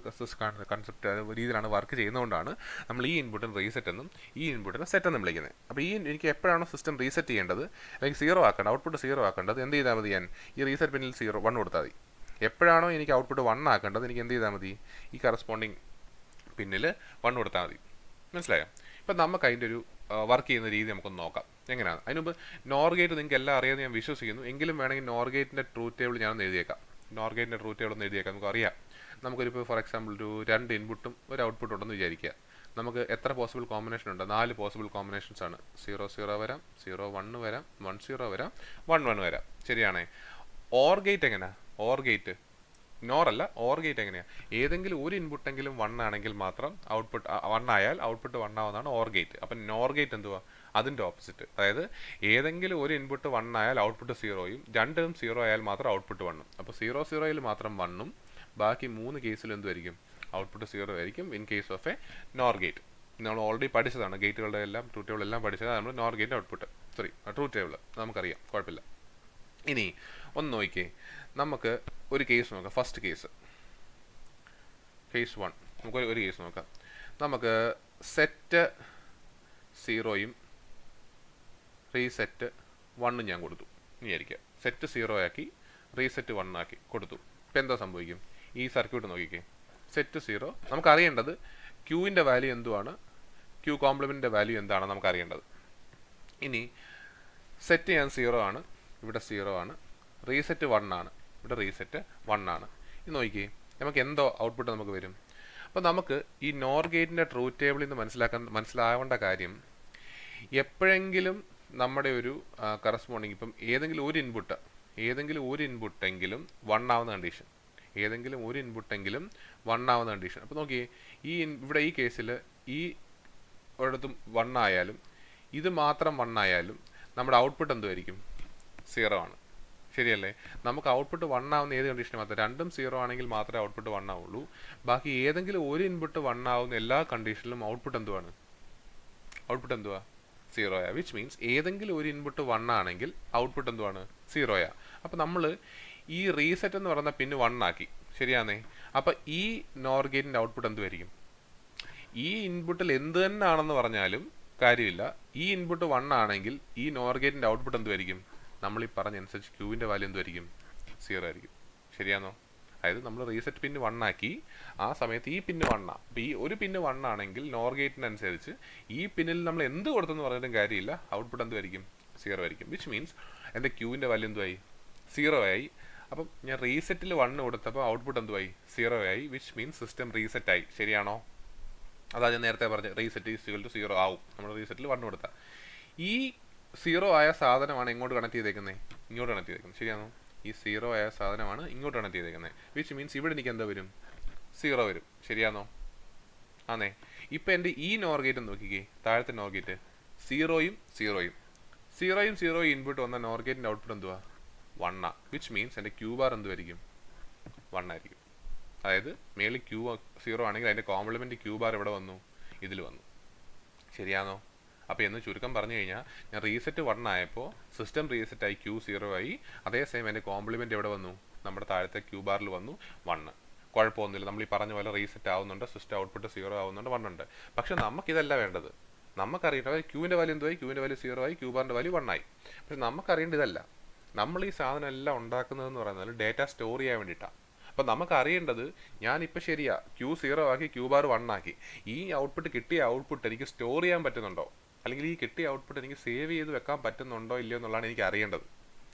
കൺസെപ്റ്റ് രീതിയിലാണ് വർക്ക് ചെയ്യുന്നതുകൊണ്ടാണ് നമ്മൾ ഈ ഇൻപുട്ടിന് റീസെറ്റ് എന്നും ഈ ഇൻപുട്ടിനെ സെറ്റ് എന്നും വിളിക്കുന്നത്. അപ്പോൾ എനിക്ക് എപ്പോഴാണോ സിസ്റ്റം റീസെറ്റ് ചെയ്യേണ്ടത്, അല്ലെങ്കിൽ സീറോ ആക്കേണ്ടത്, ഔട്ട്പുട്ട് സീറോ ആക്കേണ്ടത്, എന്ത് ചെയ്താൽ മതി? ഞാൻ ഈ റീസെറ്റ് പിന്നിൽ 1 കൊടുത്താൽ മതി. എപ്പോഴാണോ എനിക്ക് ഔട്ട്പുട്ട് 1 ആക്കേണ്ടത്, എനിക്ക് എന്ത് ചെയ്താൽ മതി? ഈ കറസ്പോണ്ടിങ് പിന്നിൽ 1 കൊടുത്താൽ മതി. മനസ്സിലായോ? ഇപ്പം നമുക്ക് അതിൻ്റെ ഒരു വർക്ക് ചെയ്യുന്ന രീതി നമുക്കൊന്ന് നോക്കാം എങ്ങനെയാണ്. അതിനുമുമ്പ് നോർ ഗേറ്റ് നിങ്ങൾക്ക് എല്ലാം അറിയാമെന്ന് ഞാൻ വിശ്വസിക്കുന്നു. എങ്കിലും വേണമെങ്കിൽ നോർ ഗേറ്റിൻ്റെ ട്രൂത്ത് ടേബിൾ ഞാനൊന്ന് എഴുതിയേക്കാം. നോർ ഗേറ്റിൻ്റെ ട്രൂത്ത് ടേബിൾ ഒന്ന് എഴുതിയേക്കാം. നമുക്കറിയാം, നമുക്കൊരു ഫോർ എക്സാമ്പിൾ ഒരു 2 ഇൻപുട്ടും ഒരു ഔട്ട്പുട്ട് ഉണ്ടെന്ന് വിചാരിക്കുക. നമുക്ക് എത്ര പോസിബിൾ കോമ്പിനേഷൻ ഉണ്ട്? 4 പോസിബിൾ കോമ്പിനേഷൻസ് ആണ്. 0 0 വരാം, 0 1 വരാം, 1 0 വരാം, 1 1 വരാം. ശരിയാണേ? ഓർ ഗേറ്റ് എങ്ങനെയാ? ഓർ ഗേറ്റ് നോറല്ല, ഓർ ഗേറ്റ് എങ്ങനെയാണ്? ഏതെങ്കിലും ഒരു ഇൻപുട്ടെങ്കിലും 1 ആണെങ്കിൽ മാത്രം ഔട്ട്പുട്ട് 1 ആയാൽ ഔട്ട്പുട്ട് 1 ആവുന്നതാണ് ഓർ ഗേറ്റ്. അപ്പം നോർ ഗേറ്റ് എന്തുവാ? അതിൻ്റെ ഓപ്പോസിറ്റ്. അതായത് ഏതെങ്കിലും ഒരു ഇൻപുട്ട് 1 ആയാൽ ഔട്ട്പുട്ട് 0യും, രണ്ടും 0 ആയാൽ മാത്രം ഔട്ട്പുട്ട് 1ഉം. അപ്പോൾ 0 0യിൽ മാത്രം 1ഉം, ബാക്കി 3 കേസിലും എന്തുമായിരിക്കും? ഔട്ട്പുട്ട് 0 ആയിരിക്കും. In case of A nor gate നമ്മൾ ഓൾറെഡി പഠിച്ചതാണ്. ഗേറ്റുകളുടെ എല്ലാം ട്രൂത്ത് ടേബിൾ എല്ലാം പഠിച്ചതാണ് നമ്മൾ. Nor gate output truth table നമുക്കറിയാം, കുഴപ്പമില്ല. ഇനി ഒന്ന് നോക്കിയേ, നമുക്ക് ഒരു കേസ് നോക്കാം. First case 1. നമുക്ക് ഒരു കേസ് നോക്കാം. നമുക്ക് സെറ്റ് 0യും റീസെറ്റ് 1ഉം ഞാൻ കൊടുത്തു വിചാരിക്കുക. സെറ്റ് 0 ആക്കി റീസെറ്റ് 1 ആക്കി കൊടുത്തു. ഇപ്പം എന്താ സംഭവിക്കും? ഈ സർക്യൂട്ട് നോക്കിക്കേ. സെറ്റ് 0 നമുക്കറിയേണ്ടത് ക്യൂവിൻ്റെ വാല്യൂ എന്തുവാണ്, ക്യൂ കോംപ്ലിമെൻറ്റിൻ്റെ വാല്യൂ എന്താണ് നമുക്കറിയേണ്ടത്. ഇനി സെറ്റ് ഞാൻ 0 ആണ്, ഇവിടെ 0 ആണ്. റീസെറ്റ് 1 ആണ്, ഇവിടെ റീസെറ്റ് 1 ആണ്. ഇത് നോക്കിയേ, നമുക്ക് എന്തോ ഔട്ട്പുട്ട് നമുക്ക് വരും. അപ്പോൾ നമുക്ക് ഈ നോർ ഗേറ്റിൻ്റെ ട്രൂത്ത് ടേബിളിൽ നിന്ന് മനസ്സിലാവേണ്ട കാര്യം, എപ്പോഴെങ്കിലും നമ്മുടെ ഒരു കറസ്പോണ്ടിങ് ഇപ്പം ഏതെങ്കിലും ഒരു ഇൻപുട്ടെങ്കിലും 1 ആവുന്ന കണ്ടീഷൻ, ഏതെങ്കിലും ഒരു ഇൻപുട്ടെങ്കിലും 1 ആവുന്ന കണ്ടീഷൻ. അപ്പോൾ നോക്കിയേ, ഇവിടെ ഈ കേസിൽ ഈ ഒരിടത്തും 1 ആയാലും ഇത് മാത്രം 1 ആയാലും നമ്മുടെ ഔട്ട്പുട്ട് എന്തുമായിരിക്കും? 0 ആണ്. ശരിയല്ലേ? നമുക്ക് ഔട്ട്പുട്ട് 1 ആവുന്ന ഏത് കണ്ടീഷനും മാത്രം, രണ്ടും 0 ആണെങ്കിൽ മാത്രമേ ഔട്ട്പുട്ട് 1 ആവുള്ളൂ. ബാക്കി ഏതെങ്കിലും ഒരു ഇൻപുട്ട് 1 ആവുന്ന എല്ലാ കണ്ടീഷനിലും ഔട്ട്പുട്ട് എന്തുവാ? 0 ആ. വിച്ച് മീൻസ് ഏതെങ്കിലും ഒരു ഇൻപുട്ട് 1 ആണെങ്കിൽ ഔട്ട്പുട്ട് എന്തുവാണ്? 0 ആ. അപ്പോൾ നമ്മൾ ഈ റീസെറ്റ് എന്ന് പറയുന്ന പിന്നെ 1 ആക്കി. ശരിയാന്നേ? അപ്പോൾ ഈ നോർ ഗേറ്റിൻ്റെ ഔട്ട്പുട്ട് എന്തുമായിരിക്കും? ഈ ഇൻപുട്ടിൽ എന്ത് തന്നെ ആണെന്ന് പറഞ്ഞാലും കാര്യമില്ല, ഈ ഇൻപുട്ട് 1 ആണെങ്കിൽ ഈ നോർ ഗേറ്റിൻ്റെ ഔട്ട്പുട്ട് എന്തുമായിരിക്കും? നമ്മൾ ഈ പറഞ്ഞനുസരിച്ച് ക്യൂവിൻ്റെ വാല്യൂ എന്തുമായിരിക്കും? 0 ആയിരിക്കും. ശരിയാണോ? അതായത് നമ്മൾ റീസെറ്റ് പിന്ന് 1 ആക്കി, ആ സമയത്ത് ഈ പിന്ന് 1 ആണ്. അപ്പോൾ ഈ ഒരു പിന്ന് 1 ആണെങ്കിൽ നോർ ഗേറ്റിനനുസരിച്ച് ഈ പിന്നിൽ നമ്മൾ എന്ത് കൊടുത്തെന്ന് പറഞ്ഞിട്ടും കാര്യമില്ല, ഔട്ട്പുട്ട് എന്തുമായിരിക്കും? 0 ആയിരിക്കും. വിച്ച് മീൻസ് എൻ്റെ ക്യൂവിൻ്റെ വാല്യൂ എന്തുമായി? 0 ആയി. അപ്പം ഞാൻ റീസെറ്റിൽ 1 കൊടുത്തപ്പോൾ ഔട്ട്പുട്ട് എന്തുമായി? 0 ആയി. വിച്ച് മീൻസ് സിസ്റ്റം റീസെറ്റ് ആയി. ശരിയാണോ? അതാ ഞാൻ നേരത്തെ പറഞ്ഞത്, റീസെറ്റ് ഈസ് ഈക്വൽ ടു 0 ആവും നമ്മൾ റീസെറ്റിൽ 1 കൊടുത്താൽ. ഈ 0 ആയ സാധനമാണ് എങ്ങോട്ട് കണക്ട് ചെയ്തേക്കുന്നത്? ഇങ്ങോട്ട് കണക്ട് ചെയ്തേക്കുന്നത്. ശരിയാണോ? ഈ 0 ആയ സാധനമാണ് ഇങ്ങോട്ട് കണക്ട് ചെയ്തേക്കുന്നത്. വിച്ച് മീൻസ് ഇവിടെ എനിക്ക് എന്താ വരും? 0 വരും. ശരിയാണോ? ആന്നേ. ഇപ്പം എൻ്റെ ഈ നോർ ഗേറ്റ് നോക്കിക്കേ, താഴത്തെ നോർ ഗേറ്റ് 0യും 0യും ഇൻപുട്ട് വന്ന നോർ ഗേറ്റിൻ്റെ ഔട്ട്പുട്ട് എന്തുവാ? 1 ആ. വിച്ച് മീൻസ് എൻ്റെ ക്യൂ ബാർ എന്തുമായിരിക്കും? 1 ആയിരിക്കും. അതായത് മേളിൽ ക്യൂ 0 ആണെങ്കിൽ അതിൻ്റെ കോംപ്ലിമെൻറ്റ് ക്യൂ ബാർ ഇവിടെ വന്നു, ഇതിൽ വന്നു. ശരിയാണോ? അപ്പോൾ എന്ന് ചുരുക്കം പറഞ്ഞു കഴിഞ്ഞാൽ, ഞാൻ റീസെറ്റ് 1 ആയപ്പോൾ സിസ്റ്റം റീസെറ്റ് ആയി, ക്യൂ 0 ആയി. അതേസമയം എൻ്റെ കോംപ്ലിമെൻറ്റ് എവിടെ വന്നു? നമ്മുടെ താഴത്തെ ക്യൂ ബാറിൽ വന്നു 1. കുഴപ്പമൊന്നുമില്ല, നമ്മൾ ഈ പറഞ്ഞ പോലെ റീസെറ്റ് ആവുന്നുണ്ട്, സിസ്റ്റം ഔട്ട്പുട്ട് 0 ആവുന്നുണ്ട്, 1 ഉണ്ട്. പക്ഷെ നമുക്കിതല്ല വേണ്ടത്. നമുക്കറിയേണ്ടത് ക്യൂവിൻ്റെ വാല്യൂ എന്തുമായി? ക്യൂവിൻ്റെ വാല്യൂ 0 ആയി, ക്യൂ ബാറിൻ്റെ വാല്യൂ 1 ആയി. പക്ഷെ നമുക്കറിയേണ്ടത് ഇതല്ല. നമ്മൾ ഈ സാധനം എല്ലാം ഉണ്ടാക്കുന്നതെന്ന് പറയുന്നത് ഡേറ്റ സ്റ്റോർ ചെയ്യാൻ വേണ്ടിയിട്ടാണ്. അപ്പോൾ നമുക്ക് അറിയേണ്ടത്, ഞാനിപ്പോൾ ശരിയാ ക്യൂ 0 ആക്കി, ക്യൂ ബാർ 1 ആക്കി, ഈ ഔട്ട്പുട്ട് കിട്ടിയ ഔട്ട്പുട്ട് എനിക്ക് സ്റ്റോർ ചെയ്യാൻ പറ്റുന്നുണ്ടോ, അല്ലെങ്കിൽ ഈ കിട്ടിയ ഔട്ട്പുട്ട് എനിക്ക് സേവ് ചെയ്ത് വെക്കാൻ പറ്റുന്നുണ്ടോ ഇല്ലയോ എന്നുള്ളതാണ് എനിക്ക് അറിയേണ്ടത്.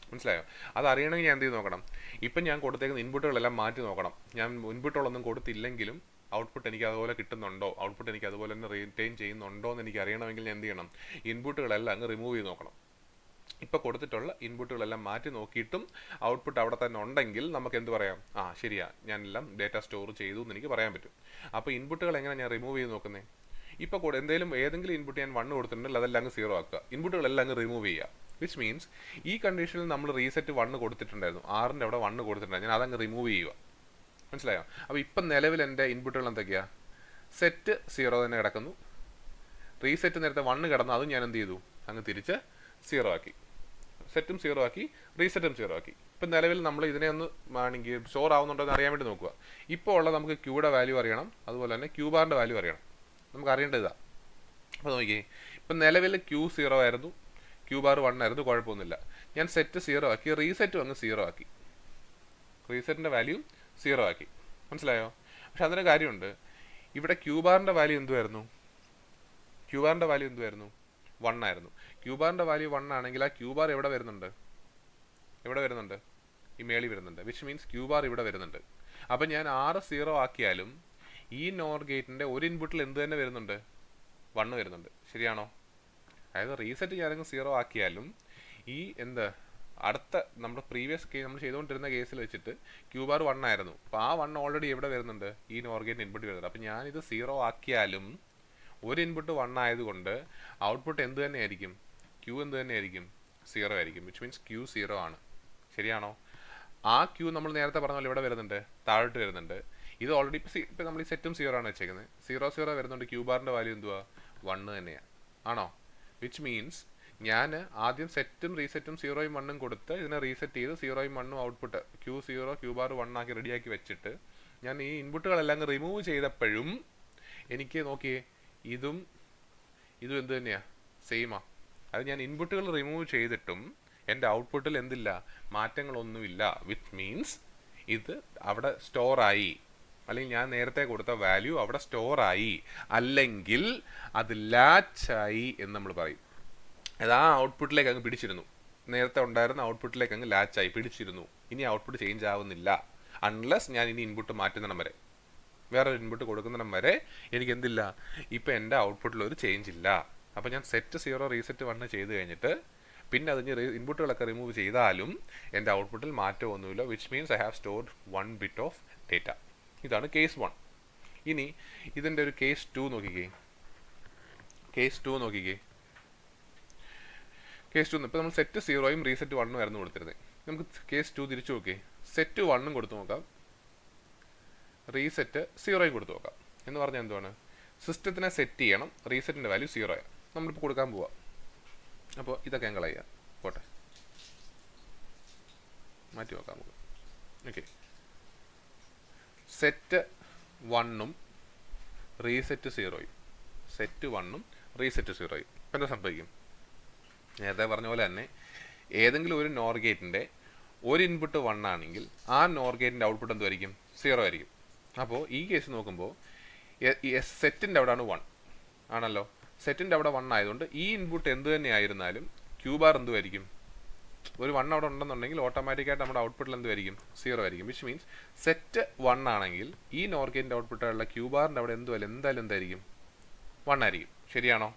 മനസ്സിലായോ? അത് അറിയണമെങ്കിൽ ഞാൻ എന്ത് ചെയ്ത് നോക്കണം? ഇപ്പം ഞാൻ കൊടുത്തേക്കുന്ന ഇൻപുട്ടുകളെല്ലാം മാറ്റി നോക്കണം. ഞാൻ ഇൻപുട്ടുകളൊന്നും കൊടുത്തില്ലെങ്കിലും ഔട്ട്പുട്ട് എനിക്ക് അതുപോലെ കിട്ടുന്നുണ്ടോ, ഔട്ട്പുട്ട് എനിക്ക് അതുപോലെ തന്നെ റീറ്റെയിൻ ചെയ്യുന്നുണ്ടോ എന്ന് എനിക്ക് അറിയണമെങ്കിൽ ഞാൻ എന്ത് ചെയ്യണം? ഇൻപുട്ടുകളെല്ലാം അങ്ങ് റിമൂവ് ചെയ്ത് നോക്കണം. ഇപ്പോൾ കൊടുത്തിട്ടുള്ള ഇൻപുട്ടുകളെല്ലാം മാറ്റി നോക്കിയിട്ടും ഔട്ട്പുട്ട് അവിടെ തന്നെ ഉണ്ടെങ്കിൽ നമുക്ക് എന്ത് പറയാം? ആ ശരിയാ, ഞാനെല്ലാം ഡേറ്റ സ്റ്റോർ ചെയ്തു എന്ന് എനിക്ക് പറയാൻ പറ്റും. അപ്പോൾ ഇൻപുട്ടുകൾ എങ്ങനെ ഞാൻ റിമൂവ് ചെയ്ത് നോക്കുന്നത്? ഇപ്പോൾ ഏതെങ്കിലും ഇൻപുട്ട് ഞാൻ 1 കൊടുത്തിട്ടുണ്ടെങ്കിൽ അതെല്ലാം അങ്ങ് 0 ആക്കുക, ഇൻപുട്ടുകളെല്ലാം അങ്ങ് റിമൂവ് ചെയ്യുക. വിച്ച് മീൻസ് ഈ കണ്ടീഷനിൽ നമ്മൾ റീസെറ്റ് 1 കൊടുത്തിട്ടുണ്ടായിരുന്നു, 6ൻ്റെ അവിടെ 1 കൊടുത്തിട്ടുണ്ടായിരുന്നു, ഞാൻ അതങ്ങ് റിമൂവ് ചെയ്യുക. മനസ്സിലായോ? അപ്പോൾ ഇപ്പം നിലവിൽ എൻ്റെ ഇൻപുട്ടുകൾ എന്തൊക്കെയാണ്? സെറ്റ് 0 തന്നെ കിടക്കുന്നു, റീസെറ്റ് നേരത്തെ 1 കിടന്നു, അതും ഞാൻ എന്ത് ചെയ്തു? അങ്ങ് തിരിച്ച് 0 ആക്കി. സെറ്റും 0 ആക്കി, റീസെറ്റും 0 ആക്കി. ഇപ്പം നിലവിൽ നമ്മൾ ഇതിനെ ഒന്ന് ആണെങ്കിൽ സ്റ്റോർ ആവുന്നുണ്ടോ എന്ന് അറിയാൻ വേണ്ടി നോക്കുക. ഇപ്പോൾ ഉള്ള നമുക്ക് ക്യൂയുടെ വാല്യൂ അറിയണം, അതുപോലെ തന്നെ ക്യൂ ബാറിൻ്റെ വാല്യൂ അറിയണം. നമുക്ക് അറിയേണ്ടത് ഇതാണ്. അപ്പോൾ നോക്കിയേ, ഇപ്പം നിലവിൽ ക്യൂ 0 ആയിരുന്നു, ക്യൂ ബാർ 1 ആയിരുന്നു, കുഴപ്പമൊന്നുമില്ല. ഞാൻ സെറ്റ് 0 ആക്കി, റീസെറ്റും അങ്ങ് 0 ആക്കി, റീസെറ്റിൻ്റെ വാല്യൂ 0 ആക്കി. മനസ്സിലായോ? പക്ഷെ അതിൻ്റെ കാര്യമുണ്ട്, ഇവിടെ ക്യൂ ബാറിൻ്റെ വാല്യൂ എന്തുമായിരുന്നു? ക്യൂ ബാറിൻ്റെ വാല്യൂ എന്തുമായിരുന്നു? 1 ആയിരുന്നു. ക്യൂ ബാറിൻ്റെ വാല്യൂ 1 ആണെങ്കിൽ ആ ക്യൂ ബാർ എവിടെ വരുന്നുണ്ട്? എവിടെ വരുന്നുണ്ട്? ഈ മേളി വരുന്നുണ്ട്. വിച്ച് മീൻസ് ക്യൂ ബാർ ഇവിടെ വരുന്നുണ്ട്. അപ്പം ഞാൻ 0 ആക്കിയാലും ഈ നോർ ഗേറ്റിൻ്റെ ഒരു ഇൻപുട്ടിൽ എന്ത് തന്നെ വരുന്നുണ്ട്? 1 വരുന്നുണ്ട്. ശരിയാണോ? അതായത് റീസെറ്റ് ഞാനങ്ങ് 0 ആക്കിയാലും ഈ അടുത്ത നമ്മുടെ പ്രീവിയസ് കേസ് നമ്മൾ ചെയ്തുകൊണ്ടിരുന്ന കേസിൽ വെച്ചിട്ട് ക്യൂ ബാർ 1 ആയിരുന്നു. അപ്പോൾ ആ 1 ഓൾറെഡി എവിടെ വരുന്നുണ്ട്? ഈ നോർ ഗേറ്റിന് ഇൻപുട്ട് വരുന്നുണ്ട്. അപ്പം ഞാനിത് 0 ആക്കിയാലും ഒരു ഇൻപുട്ട് 1 ആയതുകൊണ്ട് ഔട്ട്പുട്ട് എന്ത് തന്നെയായിരിക്കും? ക്യൂ എന്ത് തന്നെയായിരിക്കും? 0 ആയിരിക്കും. വിച്ച് മീൻസ് ക്യൂ 0 ആണ്. ശരിയാണോ? ആ ക്യൂ നമ്മൾ നേരത്തെ പറഞ്ഞ പോലെ ഇവിടെ വരുന്നുണ്ട്, താഴോട്ട് വരുന്നുണ്ട്. ഇത് ഓൾറെഡി ഇപ്പം നമ്മൾ ഈ സെറ്റും 0 ആണ് വെച്ചേക്കുന്നത്. 0 വരുന്നുണ്ട്. ക്യൂ ബാറിൻ്റെ വാല്യൂ എന്തുവാ? 1 തന്നെയാണ്. ആണോ? വിച്ച് മീൻസ് ഞാൻ ആദ്യം സെറ്റും റീസെറ്റും 0യും 1ഉം കൊടുത്ത് ഇതിനെ റീസെറ്റ് ചെയ്ത് 0യും 1ഉം ഔട്ട്പുട്ട് ക്യൂ 0 ക്യൂ ബാർ 1 ആക്കി റെഡിയാക്കി വെച്ചിട്ട് ഞാൻ ഈ ഇൻപുട്ടുകളെല്ലാം റിമൂവ് ചെയ്തപ്പോഴും എനിക്ക് നോക്കിയേ, ഇതും എന്ത് തന്നെയാണ്? സെയിമാ. അത് ഞാൻ ഇൻപുട്ടുകൾ റിമൂവ് ചെയ്തിട്ടും എൻ്റെ ഔട്ട്പുട്ടിൽ എന്തില്ല? മാറ്റങ്ങളൊന്നുമില്ല. വിച്ച് മീൻസ് ഇത് അവിടെ സ്റ്റോറായി, അല്ലെങ്കിൽ ഞാൻ നേരത്തെ കൊടുത്ത വാല്യൂ അവിടെ സ്റ്റോറായി, അല്ലെങ്കിൽ അത് ലാച്ചായി എന്ന് നമ്മൾ പറയും. അത് ആ ഔട്ട്പുട്ടിലേക്ക് അങ്ങ് പിടിച്ചിരുന്നു. നേരത്തെ ഉണ്ടായിരുന്ന ഔട്ട്പുട്ടിലേക്ക് അങ്ങ് ലാച്ചായി പിടിച്ചിരുന്നു. ഇനി ഔട്ട്പുട്ട് ചേഞ്ച് ആവുന്നില്ല അൺലെസ് ഞാൻ ഇനി ഇൻപുട്ട് മാറ്റുന്നിടം വരെ, വേറൊരു ഇൻപുട്ട് കൊടുക്കുന്നിടം വരെ എനിക്ക് എന്തില്ല? ഇപ്പം എൻ്റെ ഔട്ട്പുട്ടിൽ ഒരു ചേഞ്ച് ഇല്ല. അപ്പോൾ ഞാൻ സെറ്റ് 0 റീസെറ്റ് 1 ചെയ്ത് കഴിഞ്ഞിട്ട് പിന്നെ അതിന് ഇൻപുട്ടുകളൊക്കെ റിമൂവ് ചെയ്താലും എൻ്റെ ഔട്ട്പുട്ടിൽ മാറ്റമൊന്നുമില്ല. Which means I have stored 1 bit of data. ഇതാണ് കേസ് 1. ഇനി ഇതിൻ്റെ ഒരു കേസ് 2 നോക്കിക്കേ. കേസ് 2 നോക്കിക്കേ. കേസ് 2 ഇപ്പോൾ നമ്മൾ സെറ്റ് 0യും റീസെറ്റ് 1ഉം ആയിരുന്നു കൊടുത്തിരുന്നത്. നമുക്ക് കേസ് 2 തിരിച്ചു നോക്കിയേ. സെറ്റ് 1ഉം കൊടുത്തു നോക്കാം, റീസെറ്റ് 0യും കൊടുത്തു നോക്കാം. എന്ന് പറഞ്ഞാൽ എന്തുവാണ്? സിസ്റ്റത്തിനെ സെറ്റ് ചെയ്യണം, റീസെറ്റിൻ്റെ വാല്യൂ 0 ആണ്. നമ്മളിപ്പോൾ കൊടുക്കാൻ പോവാം. അപ്പോൾ ഇതൊക്കെ ഞങ്ങൾ ചെയ്യാം. പോട്ടെ, മാറ്റി നോക്കാം നമുക്ക്. ഓക്കെ, സെറ്റ് 1ഉം റീസെറ്റ് 0യും, സെറ്റ് 1ഉം റീസെറ്റ് 0യും. ഇപ്പം എന്താ സംഭവിക്കും? നേരത്തെ പറഞ്ഞ പോലെ തന്നെ ഏതെങ്കിലും ഒരു നോർ ഗേറ്റിൻ്റെ ഒരു ഇൻപുട്ട് 1 ആണെങ്കിൽ ആ നോർ ഗേറ്റിൻ്റെ ഔട്ട്പുട്ട് എന്തുമായിരിക്കും? 0 ആയിരിക്കും. അപ്പോൾ ഈ കേസ് നോക്കുമ്പോൾ സെറ്റിൻ്റെ അവിടെയാണ് 1 ആണല്ലോ. സെറ്റിൻ്റെ അവിടെ 1 ആയതുകൊണ്ട് ഈ ഇൻപുട്ട് എന്ത് തന്നെ ആയിരുന്നാലും ക്യൂ ബാർ എന്തുമായിരിക്കും? ഒരു 1 അവിടെ ഉണ്ടെന്നുണ്ടെങ്കിൽ ഓട്ടോമാറ്റിക്കായിട്ട് നമ്മുടെ ഔട്ട്പുട്ടിൽ എന്തുമായിരിക്കും? 0 ആയിരിക്കും. വിച്ച് മീൻസ് സെറ്റ് 1 ആണെങ്കിൽ ഈ നോർ ഗേറ്റിൻ്റെ ഔട്ട്പുട്ടുള്ള ക്യൂ ബാറിൻ്റെ അവിടെ എന്തായാലും എന്തായിരിക്കും? 1 ആയിരിക്കും. ശരിയാണോ?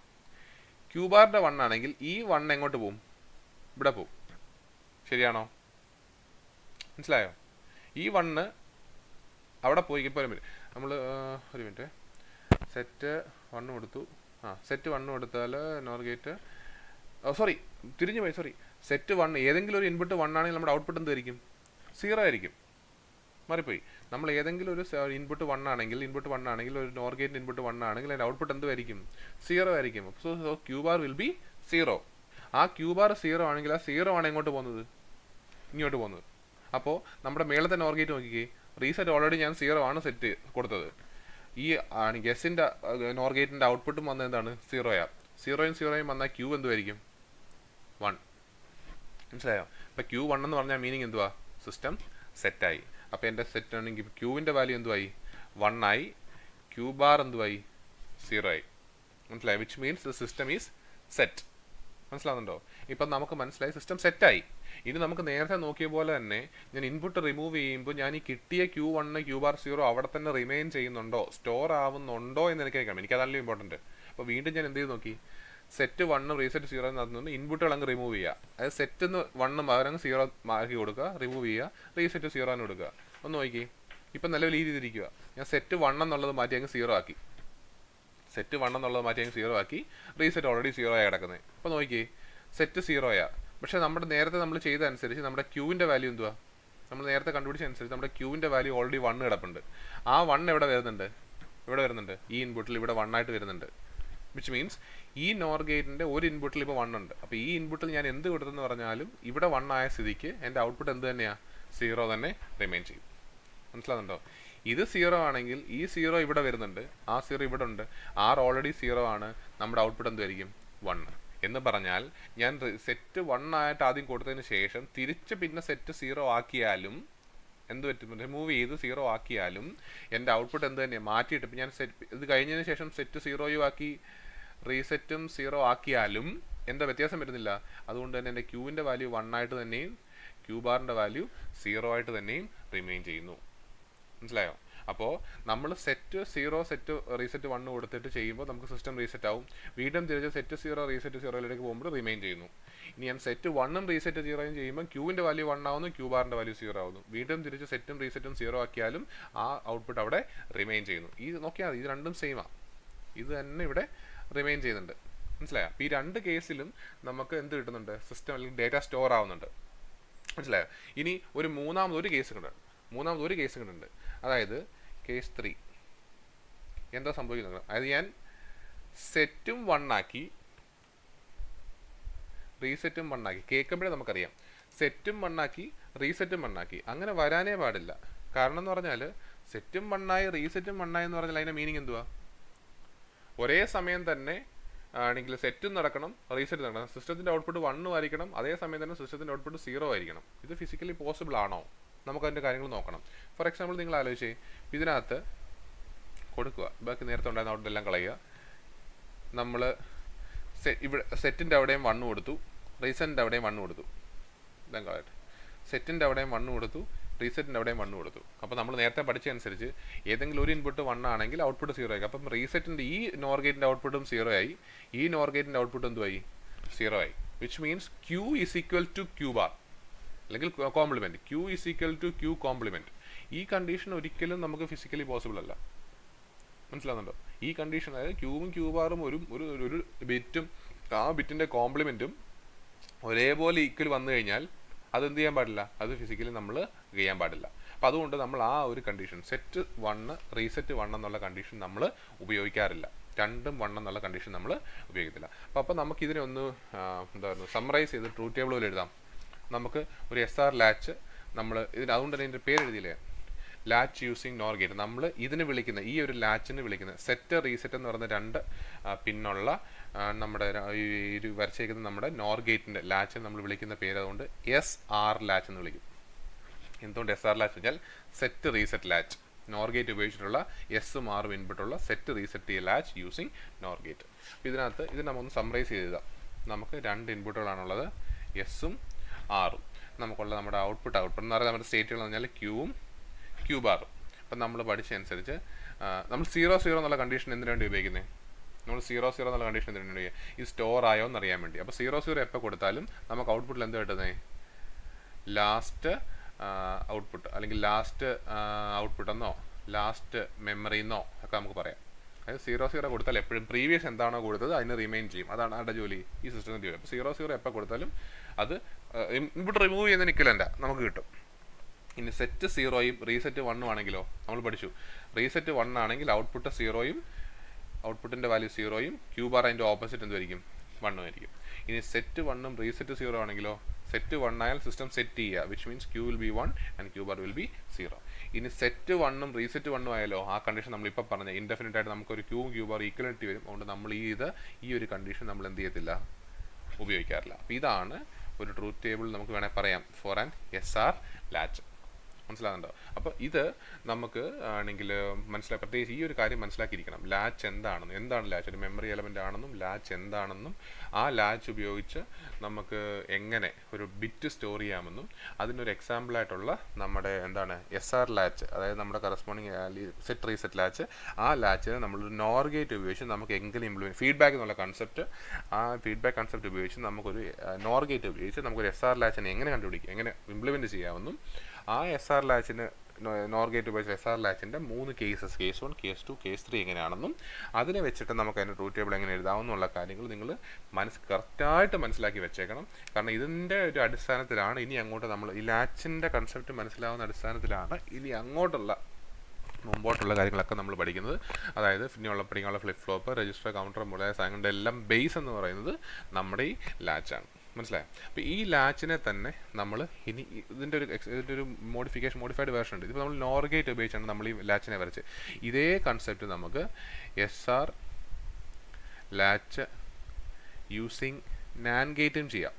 ക്യൂ ബാറിൻ്റെ 1 ആണെങ്കിൽ ഈ 1 എങ്ങോട്ട് പോവും? ഇവിടെ പോവും. ശരിയാണോ? മനസ്സിലായോ? ഈ 1 അവിടെ പോയി. ഇപ്പോൾ നമ്മൾ ഒരു മിനിറ്റ്, സെറ്റ് 1 കൊടുത്തു. സെറ്റ് 1 കൊടുത്താൽ നോർ ഗേറ്റ്, സോറി തിരിഞ്ഞു പോയി, സോറി. സെറ്റ് 1 ഏതെങ്കിലും ഒരു ഇൻപുട്ട് 1 ആണെങ്കിൽ നമ്മുടെ ഔട്ട്പുട്ട് എന്തായിരിക്കും? 0 ആയിരിക്കും. മാറിപ്പോയി. നമ്മൾ ഏതെങ്കിലും ഒരു ഇൻപുട്ട് 1 ആണെങ്കിൽ ഒരു നോർ ഗേറ്റിൻ്റെ ഇൻപുട്ട് 1 ആണെങ്കിൽ അതിൻ്റെ ഔട്ട്പുട്ട് എന്തുമായിരിക്കും? 0 ആയിരിക്കും. So Q bar will be 0. ആ ക്യൂ ബാർ 0 ആണെങ്കിൽ ആ 0 ആണ് എങ്ങോട്ട് പോകുന്നത്? ഇങ്ങോട്ട് പോകുന്നത്. അപ്പോൾ നമ്മുടെ മേളത്തെ നോർ ഗേറ്റ് നോക്കിക്കേ. റീസെറ്റ് ഓൾറെഡി ഞാൻ 0 ആണ് സെറ്റ് കൊടുത്തത്. ഈ ഗെസ്സിൻ്റെ നോർ ഗേറ്റിൻ്റെ ഔട്ട്പുട്ടും വന്നത് എന്താണ്? 0 0യും വന്നാൽ ക്യൂ എന്തുമായിരിക്കും? 1. മനസ്സിലായോ? ഇപ്പോൾ ക്യൂ 1 എന്ന് പറഞ്ഞാൽ മീനിങ് എന്തുവാ? സിസ്റ്റം സെറ്റായി. അപ്പോൾ എൻ്റെ സെറ്റ് ആണെങ്കിൽ ക്യൂവിൻ്റെ വാല്യൂ എന്തുവായി? 1 ആയി. Q bar എന്തുവായി? 0 ആയി. മനസ്സിലായി? Which means the system is set. മനസ്സിലാവുന്നുണ്ടോ? ഇപ്പം നമുക്ക് മനസ്സിലായി സിസ്റ്റം സെറ്റായി. ഇനി നമുക്ക് നേരത്തെ നോക്കിയ പോലെ തന്നെ ഞാൻ ഇൻപുട്ട് റിമൂവ് ചെയ്യുമ്പോൾ ഞാൻ ഈ കിട്ടിയ ക്യൂ 1 ക്യൂ ബാർ 0 അവിടെ തന്നെ റിമെയിൻ ചെയ്യുന്നുണ്ടോ, സ്റ്റോർ ആവുന്നുണ്ടോ എന്ന് എനിക്ക് കേൾക്കാം. എനിക്കതല്ല ഇമ്പോർട്ടൻറ്റ്. അപ്പോൾ വീണ്ടും ഞാൻ എന്ത് ചെയ്ത് നോക്കി? സെറ്റ് 1ഉം റീസെറ്റ് 0 നടത്തുന്നുണ്ട്. ഇൻപുട്ടുകൾ അങ്ങ് റിമൂവ് ചെയ്യുക. അതായത് സെറ്റ് 1 പകരം 0 ആക്കി കൊടുക്കുക, റിമൂവ് ചെയ്യുക, റീസെറ്റ് 0 കൊടുക്കുക. ഒന്ന് നോക്കി. ഇപ്പം നിലവിൽ ഈ രീതി ഇരിക്കുക. ഞാൻ സെറ്റ് 1 എന്നുള്ളത് മാറ്റി അങ്ങ് 0 ആക്കി. സെറ്റ് 1 എന്നുള്ളത് മാറ്റി അങ്ങ് 0 ആക്കി. റീസെറ്റ് ഓൾറെഡി 0 ആയി കിടക്കുന്നത്. അപ്പോൾ നോക്കി, സെറ്റ് 0 പക്ഷേ നമ്മുടെ നേരത്തെ നമ്മൾ ചെയ്ത അനുസരിച്ച് നമ്മുടെ ക്യൂവിൻ്റെ വാല്യൂ എന്തുവാ? നമ്മൾ നേരത്തെ കണ്ടുപിടിച്ച അനുസരിച്ച് നമ്മുടെ ക്യൂവിൻ്റെ വാല്യൂ ഓൾറെഡി 1 കിടപ്പുണ്ട്. ആ 1 എവിടെ വരുന്നുണ്ട്? ഇവിടെ വരുന്നുണ്ട്. ഈ ഇൻപുട്ടിൽ ഇവിടെ 1 ആയിട്ട് വരുന്നുണ്ട്. വിച്ച് മീൻസ് ഈ നോർ ഗേറ്റിൻ്റെ ഒരു ഇൻപുട്ടിൽ ഇപ്പോൾ 1 ഉണ്ട്. അപ്പോൾ ഈ ഇൻപുട്ടിൽ ഞാൻ എന്ത് കൊടുത്തെന്ന് പറഞ്ഞാലും ഇവിടെ 1 ആയ സ്ഥിതിക്ക് എൻ്റെ ഔട്ട്പുട്ട് എന്ത് തന്നെയാണ്? 0 തന്നെ റിമെയിൻ ചെയ്യും. മനസ്സിലാകുന്നുണ്ടോ? ഇത് 0 ആണെങ്കിൽ ഈ 0 ഇവിടെ വരുന്നുണ്ട്, ആ 0 ഇവിടെ ഉണ്ട്, R ഓൾറെഡി 0 ആണ്, നമ്മുടെ ഔട്ട്പുട്ട് എന്തായിരിക്കും? 1 എന്ന് പറഞ്ഞാൽ ഞാൻ സെറ്റ് 1 ആയിട്ട് ആദ്യം കൊടുത്തതിന് ശേഷം തിരിച്ച് പിന്നെ സെറ്റ് 0 ആക്കിയാലും എന്ത് പറ്റും? റിമൂവ് ചെയ്ത് 0 ആക്കിയാലും എൻ്റെ ഔട്ട്പുട്ട് എന്ത് തന്നെയാണ്? മാറ്റിയിട്ട് ഇപ്പം ഞാൻ ഇത് കഴിഞ്ഞതിന് ശേഷം സെറ്റ് 0 ആക്കി റീസെറ്റും 0 ആക്കിയാലും എന്താ വ്യത്യാസം വരുന്നില്ല. അതുകൊണ്ട് തന്നെ എൻ്റെ ക്യൂവിൻ്റെ വാല്യൂ 1 ആയിട്ട് തന്നെയും ക്യൂ ബാറിൻ്റെ വാല്യൂ 0 ആയിട്ട് തന്നെയും റിമെയിൻ ചെയ്യുന്നു. മനസ്സിലായോ? അപ്പോൾ നമ്മൾ സെറ്റ് 0 സെറ്റ് റീസെറ്റ് 1 കൊടുത്തിട്ട് ചെയ്യുമ്പോൾ നമുക്ക് സിസ്റ്റം റീസെറ്റ് ആവും. വീണ്ടും തിരിച്ച് സെറ്റ് 0 റീസെറ്റ് 0യിലേക്ക് പോകുമ്പോൾ റിമെയിൻ ചെയ്യുന്നു. ഇനി ഞാൻ സെറ്റ് 1ഉം റീസെറ്റ് 0യും ചെയ്യുമ്പോൾ ക്യൂവിൻ്റെ വാല്യൂ 1 ആവുന്നു, ക്യൂ ബാറിൻ്റെ വാല്യൂ 0 ആവുന്നു. വീണ്ടും തിരിച്ച് സെറ്റും റീസെറ്റും 0 ആക്കിയാലും ആ ഔട്ട്പുട്ട് അവിടെ റിമെയിൻ ചെയ്യുന്നു. ഇത് നോക്കിയാൽ ഇത് രണ്ടും സെയിമാണ്. ഇത് തന്നെ ഇവിടെ റിമെയിൻ ചെയ്യുന്നുണ്ട്. മനസ്സിലായോ? അപ്പോൾ ഈ രണ്ട് കേസിലും നമുക്ക് എന്ത് കിട്ടുന്നുണ്ട്? സിസ്റ്റം അല്ലെങ്കിൽ ഡേറ്റ സ്റ്റോർ ആവുന്നുണ്ട്. മനസ്സിലായോ? ഇനി മൂന്നാമതൊരു കേസ് കണ്ടുണ്ട്. അതായത് കേസ് 3 എന്താ സംഭവിക്കുന്നത്? അതായത് ഞാൻ സെറ്റും 1 ആക്കി റീസെറ്റും 1 ആക്കി. കേൾക്കുമ്പോഴേ നമുക്കറിയാം സെറ്റും 1 ആക്കി റീസെറ്റും 1 ആക്കി. അങ്ങനെ വരാനേ പാടില്ല. കാരണം എന്ന് പറഞ്ഞാൽ സെറ്റും 1 ആയി റീസെറ്റും 1 ആയി എന്ന് പറഞ്ഞാൽ അതിൻ്റെ മീനിങ് എന്തുവാ? ഒരേ സമയം തന്നെ ആണെങ്കിൽ സെറ്റും നടക്കണം, റീസെറ്റ് നടക്കണം. സിസ്റ്റത്തിൻ്റെ ഔട്ട്പുട്ട് 1 ആയിരിക്കണം, അതേ സമയം തന്നെ സിസ്റ്റത്തിൻ്റെ ഔട്ട്പുട്ട് 0 ആയിരിക്കണം. ഇത് ഫിസിക്കലി പോസിബിൾ ആണോ? നമുക്കതിൻ്റെ കാര്യങ്ങൾ നോക്കണം. ഫോർ എക്സാമ്പിൾ നിങ്ങൾ ആലോചിച്ചേ, ഇതിനകത്ത് കൊടുക്കുക, ബാക്കി നേരത്തെ ഉണ്ടായിരുന്ന ഔട്ട്പുട്ട് എല്ലാം കളയുക. നമ്മൾ ഇവിടെ സെറ്റിൻ്റെ അവിടെയും 1 കൊടുത്തു, റീസെറ്റിൻ്റെ അവിടെയും 1 കൊടുത്തു. ഇതെല്ലാം കളയട്ടെ. സെറ്റിൻ്റെ അവിടെയും 1 കൊടുത്തു, റീസെറ്റിൻ്റെ അവിടെയും 1 കൊടുത്തു. അപ്പോൾ നമ്മൾ നേരത്തെ പഠിച്ചതനുസരിച്ച് ഏതെങ്കിലും ഒരു ഇൻപുട്ട് 1 ആണെങ്കിൽ ഔട്ട്പുട്ട് 0 ആയി. അപ്പം റീസെറ്റിൻ്റെ ഈ നോർ ഗേറ്റിൻ്റെ ഔട്ട്പുട്ടും 0 ആയി, ഈ നോർ ഗേറ്റിൻ്റെ ഔട്ട്പുട്ട് എന്തുമായി? 0 ആയി. Which means Q is equal to Q bar അല്ലെങ്കിൽ complement. Q is equal to Q complement. ഈ കണ്ടീഷൻ ഒരിക്കലും നമുക്ക് ഫിസിക്കലി പോസിബിൾ അല്ല. മനസ്സിലാകുന്നുണ്ടോ? ഈ കണ്ടീഷൻ, അതായത് ക്യൂവും ക്യൂ ബാറും ഒരു ബിറ്റും ആ ബിറ്റിൻ്റെ കോംപ്ലിമെൻറ്റും ഒരേപോലെ ഈക്വൽ വന്നു കഴിഞ്ഞാൽ അതെന്ത് ചെയ്യാൻ പാടില്ല? അത് ഫിസിക്കലി നമ്മൾ ചെയ്യാൻ പാടില്ല. അപ്പോൾ അതുകൊണ്ട് നമ്മൾ ആ ഒരു കണ്ടീഷൻ സെറ്റ് 1 റീസെറ്റ് 1 എന്നുള്ള കണ്ടീഷൻ നമ്മൾ ഉപയോഗിക്കാറില്ല. രണ്ടും 1 എന്നുള്ള കണ്ടീഷൻ നമ്മൾ ഉപയോഗിക്കത്തില്ല. അപ്പോൾ നമുക്കിതിനെ ഒന്ന് സമ്മറൈസ് ചെയ്ത് ട്രൂത്ത് ടേബിൾ പോലെ എഴുതാം. നമുക്ക് ഒരു SR ലാച്ച് നമ്മൾ അതുകൊണ്ട് തന്നെ ഇതിൻ്റെ പേര് എഴുതിയില്ലേ? Latch using NOR gate. നമ്മൾ ഇതിന് വിളിക്കുന്ന ഈ ഒരു ലാച്ചിന് വിളിക്കുന്ന സെറ്റ് റീസെറ്റ് എന്ന് പറയുന്ന 2 പിന്നുള്ള നമ്മുടെ ഈ ഒരു വരച്ചേക്കുന്ന നമ്മുടെ നോർ ഗേറ്റിൻ്റെ ലാച്ചിന് നമ്മൾ വിളിക്കുന്ന പേര് അതുകൊണ്ട് SR ലാച്ച് എന്ന് വിളിക്കും. എന്തുകൊണ്ട് SR ലാച്ച് വെച്ചാൽ set reset latch, NOR gate ഉപയോഗിച്ചിട്ടുള്ള എസും ആറും ഇൻപുട്ടുള്ള set reset latch using NOR gate. ഇതിനകത്ത് ഇത് നമ്മൊന്ന് സമ്മറൈസ് ചെയ്താൽ നമുക്ക് 2 ഇൻപുട്ടുകളാണുള്ളത്, എസും ആറും. നമുക്കുള്ള നമ്മുടെ ഔട്ട്പുട്ട് എന്ന് പറയുന്നത് നമ്മുടെ സ്റ്റേറ്റുകൾ എന്ന് പറഞ്ഞാൽ ക്യൂവും ക്യൂ ബാറും. അപ്പം നമ്മൾ പഠിച്ചതനുസരിച്ച് നമ്മൾ 0 എന്നുള്ള കണ്ടീഷൻ എന്തിനു വേണ്ടി ഉപയോഗിക്കുന്നത്? നമ്മൾ 0 എന്നുള്ള കണ്ടീഷൻ എന്തിനു വേണ്ടി? ഈ സ്റ്റോർ ആയോ എന്ന് അറിയാൻ വേണ്ടി. അപ്പോൾ 0 എപ്പോൾ കൊടുത്താലും നമുക്ക് ഔട്ട്പുട്ടിൽ എന്ത് കിട്ടുന്നത്? ലാസ്റ്റ് ഔട്ട്പുട്ട് അല്ലെങ്കിൽ ലാസ്റ്റ് ഔട്ട്പുട്ടെന്നോ ലാസ്റ്റ് മെമ്മറിന്നോ ഒക്കെ നമുക്ക് പറയാം. അതായത് 0 കൊടുത്താൽ എപ്പോഴും പ്രീവിയസ് എന്താണോ കൊടുത്തത് അതിന് റിമെയിൻ ചെയ്യും. അതാണ് ആരുടെ ജോലി, ഈ സിസ്റ്റത്തിൻ്റെ ജോലി. അപ്പോൾ 0 എപ്പോൾ കൊടുത്താലും അത് ഇൻപുട്ട് റിമൂവ് ചെയ്യുന്നതിന് ഇക്വലൻ്റാ നമുക്ക് കിട്ടും. ഇനി സെറ്റ് 0യും റീസെറ്റ് 1 ആണെങ്കിലോ? നമ്മൾ പഠിച്ചു റീസെറ്റ് 1 ആണെങ്കിൽ ഔട്ട്പുട്ട് 0യും ഔട്ട്പുട്ടിൻ്റെ വാല്യൂ 0യും ക്യൂ ബാർ അതിൻ്റെ ഓപ്പോസിറ്റ് എന്തുമായിരിക്കും? 1 ആയിരിക്കും. ഇനി സെറ്റ് 1ഉം റീസെറ്റ് 0 ആണെങ്കിലോ? സെറ്റ് 1 ആയാൽ സിസ്റ്റം സെറ്റ് ചെയ്യുക, which means Q will be 1 and Q bar will be 0. ഇനി സെറ്റ് 1ഉം റീസെറ്റ് 1ഉം ആയാലോ? ആ കണ്ടീഷൻ നമ്മളിപ്പോൾ പറഞ്ഞ ഇൻഡെഫിനിറ്റ് ആയിട്ട് നമുക്കൊരു ക്യൂവും ക്യൂ ബാർ ഈക്വലിറ്റി വരും. അതുകൊണ്ട് നമ്മൾ ഈ ഒരു കണ്ടീഷൻ നമ്മൾ എന്ത് ചെയ്യത്തില്ല? ഉപയോഗിക്കാറില്ല. അപ്പോൾ ഇതാണ് ഒരു ട്രൂത്ത് ടേബിൾ നമുക്ക് വേണമെങ്കിൽ പറയാം ഫോർ ആൻ SR ലാച്ച്. മനസ്സിലാകുന്നുണ്ടോ? അപ്പോൾ ഇത് നമുക്ക് ആണെങ്കിൽ പ്രത്യേകിച്ച് ഈ ഒരു കാര്യം മനസ്സിലാക്കിയിരിക്കണം. ലാച്ച് എന്താണ് ലാച്ച്? ഒരു മെമ്മറി എലമെൻ്റ് ആണെന്നും ലാച്ച് എന്താണെന്നും ആ ലാച്ച് ഉപയോഗിച്ച് നമുക്ക് എങ്ങനെ ഒരു ബിറ്റ് സ്റ്റോർ ചെയ്യാമെന്നും അതിനൊരു എക്സാമ്പിളായിട്ടുള്ള നമ്മുടെ SR ലാച്ച്, അതായത് നമ്മുടെ കറസ്പോണ്ടിങ് സെറ്റ് റീസെറ്റ് ലാച്ച്, ആ ലാച്ചിന് നമ്മളൊരു നോർ ഗേറ്റ് ഉപയോഗിച്ച് നമുക്ക് എങ്ങനെ ഇംപ്ലിമെൻറ്റ് ഫീഡ്ബാക്ക് എന്നുള്ള കൺസെപ്റ്റ്, ആ ഫീഡ്ബാക്ക് കൺസെപ്റ്റ് ഉപയോഗിച്ച് നമുക്കൊരു നോർ ഗേറ്റ് ഉപയോഗിച്ച് നമുക്കൊരു SR ലാച്ചിനെ എങ്ങനെ കണ്ടുപിടിക്കുക, എങ്ങനെ ഇംപ്ലിമെൻറ്റ് ചെയ്യാമെന്നും ആ SR ലാച്ചിന് നോർ ഗേറ്റ് ഉപയോഗിച്ച SR ലാച്ചിൻ്റെ 3 cases, case 1, case 2, case 3 എങ്ങനെയാണെന്നും അതിനെ വെച്ചിട്ട് നമുക്ക് അതിൻ്റെ ട്രൂത്ത് ടേബിൾ എങ്ങനെ എഴുതാമെന്നുള്ള കാര്യങ്ങൾ നിങ്ങൾ കറക്റ്റായിട്ട് മനസ്സിലാക്കി വെച്ചേക്കണം. കാരണം ഇതിൻ്റെ ഒരു അടിസ്ഥാനത്തിലാണ് ഇനി അങ്ങോട്ട് നമ്മൾ ഈ ലാച്ചിൻ്റെ കൺസെപ്റ്റ് മനസ്സിലാവുന്ന അടിസ്ഥാനത്തിലാണ് ഇനി അങ്ങോട്ടുള്ള മുമ്പോട്ടുള്ള കാര്യങ്ങളൊക്കെ നമ്മൾ പഠിക്കുന്നത്. അതായത് പിന്നെയുള്ള ഫ്ലിപ്പ് ഫ്ലോപ്പ്, രജിസ്റ്റർ, കൗണ്ടർ മുതലായ സാധനങ്ങളുടെ എല്ലാം ബേസ് എന്ന് പറയുന്നത് നമ്മുടെ ഈ ലാച്ചാണ്. മനസ്സിലായോ? അപ്പോൾ ഈ ലാച്ചിനെ തന്നെ നമ്മൾ ഇനി ഇതിൻ്റെ ഒരു മോഡിഫൈഡ് വേർഷൻ ഉണ്ട്. ഇതിപ്പോൾ നമ്മൾ നോർ ഗേറ്റ് ഉപയോഗിച്ചാണ് നമ്മൾ ഈ ലാച്ചിനെ വരച്ച്. ഇതേ കൺസെപ്റ്റ് നമുക്ക് SR ലാച്ച് യൂസിങ് നാൻ ഗേറ്റും ചെയ്യാം.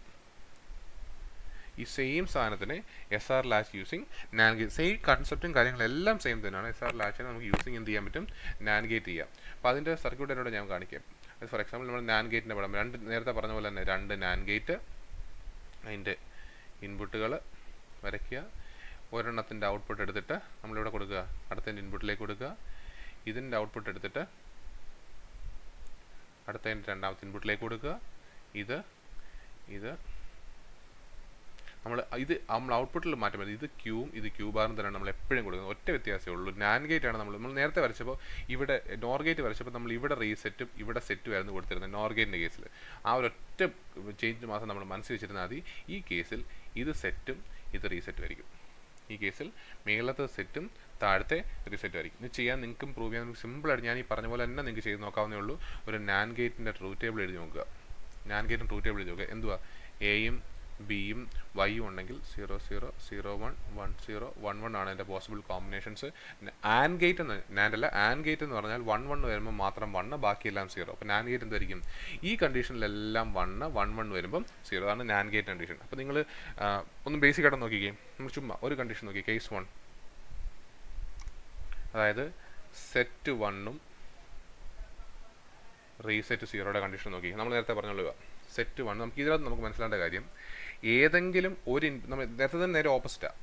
ഈ സെയിം സാധനത്തിന് SR latch using NAND gate, same കൺസെപ്റ്റും കാര്യങ്ങളെല്ലാം സെയിം തന്നെയാണ്. SR ലാച്ചിനെ നമുക്ക് യൂസിങ് എന്ത് ചെയ്യാൻ പറ്റും? നാൻ ഗേറ്റ് ചെയ്യാം. അപ്പോൾ അതിൻ്റെ സർക്യൂട്ട് എന്നോട് ഞാൻ കാണിക്കാം. ഫോർ എക്സാമ്പിൾ നമ്മൾ നാൻ ഗേറ്റിൻ്റെ പടം നേരത്തെ പറഞ്ഞ പോലെ തന്നെ 2 നാൻ ഗേറ്റ്, അതിൻ്റെ ഇൻപുട്ടുകൾ വരയ്ക്കുക. ഒരെണ്ണത്തിൻ്റെ ഔട്ട്പുട്ട് എടുത്തിട്ട് നമ്മളിവിടെ കൊടുക്കുക, അടുത്തതിൻ്റെ ഇൻപുട്ടിലേക്ക് കൊടുക്കുക. ഇതിൻ്റെ ഔട്ട്പുട്ട് എടുത്തിട്ട് അടുത്തതിൻ്റെ രണ്ടാമത്തെ ഇൻപുട്ടിലേക്ക് കൊടുക്കുക. ഇത് നമ്മൾ ഔട്ട്പുട്ടിൽ മാറ്റം വരും. ഇത് ക്യൂവും ഇത് ക്യൂ ബാറും തന്നെയാണ് നമ്മൾ എപ്പോഴും കൊടുക്കുന്നത്. ഒറ്റ വ്യത്യാസമേ ഉള്ളൂ. നാൻ ഗേറ്റ് ആണ് നമ്മൾ നേരത്തെ വരച്ചപ്പോൾ ഇവിടെ നോർ ഗേറ്റ് വരച്ചപ്പോൾ നമ്മൾ ഇവിടെ റീസെറ്റും ഇവിടെ സെറ്റും ആയിരുന്നു കൊടുത്തിരുന്നത് നോർ ഗേറ്റിൻ്റെ കേസിൽ. ആ ഒരൊറ്റ ചേഞ്ച് മാത്രം നമ്മൾ മനസ്സിൽ വെച്ചിരുന്നാൽ മതി. ഈ കേസിൽ ഇത് സെറ്റും ഇത് റീസെറ്റും ആയിരിക്കും. ഈ കേസിൽ മേളത്തെ സെറ്റും താഴത്തെ റീസെറ്റും ആയിരിക്കും. ഇത് ചെയ്യാൻ നിങ്ങൾക്കും പ്രൂവ് ചെയ്യാൻ നിങ്ങൾക്ക് സിമ്പിളായിട്ട് ഞാൻ ഈ പറഞ്ഞ പോലെ തന്നെ നിങ്ങൾക്ക് ചെയ്ത് നോക്കാവുന്നേ ഉള്ളൂ. ഒരു നാൻ ഗേറ്റിൻ്റെ ട്രൂത്ത് ടേബിൾ എഴുതി നോക്കുക. നാൻ ഗേറ്റിൻ്റെ ട്രൂത്ത് ടേബിൾ എഴുതി നോക്കുക. എന്തുവാ? എയും ബിയും വൈയും ഉണ്ടെങ്കിൽ 0 0 0 1 1 0 1 1 ആണ് എൻ്റെ പോസിബിൾ കോമ്പിനേഷൻസ്. ആൻഡ് ഗേറ്റ് എന്ന് നാൻഡ് അല്ല, ആൻഡ് ഗേറ്റ് എന്ന് പറഞ്ഞാൽ 1 1 വരുമ്പോൾ മാത്രം 1, ബാക്കിയെല്ലാം 0. അപ്പോൾ നാൻഡ് ഗേറ്റ് എന്തായിരിക്കും? ഈ കണ്ടീഷനിലെല്ലാം 1 1 1 വരുമ്പം 0 ആണ് നാൻഡ് ഗേറ്റ് കണ്ടീഷൻ. അപ്പോൾ നിങ്ങൾ ഒന്ന് ബേസിക് ആയിട്ട് നോക്കിക്കേ. നമ്മൾ ചുമ്മാ ഒരു കണ്ടീഷൻ നോക്കി, കേസ് 1, അതായത് സെറ്റ് 1ഉം റീസെറ്റ് 0യുടെ കണ്ടീഷൻ നോക്കി. നമ്മൾ നേരത്തെ പറഞ്ഞോളൂ, സെറ്റ് 1 നമുക്ക് ഇതിനകത്ത് നമുക്ക് മനസ്സിലാവേണ്ട കാര്യം, ഏതെങ്കിലും ഒരു നമ്മൾ നേരത്തെ തന്നെ നേരെ ഓപ്പോസിറ്റാണ്.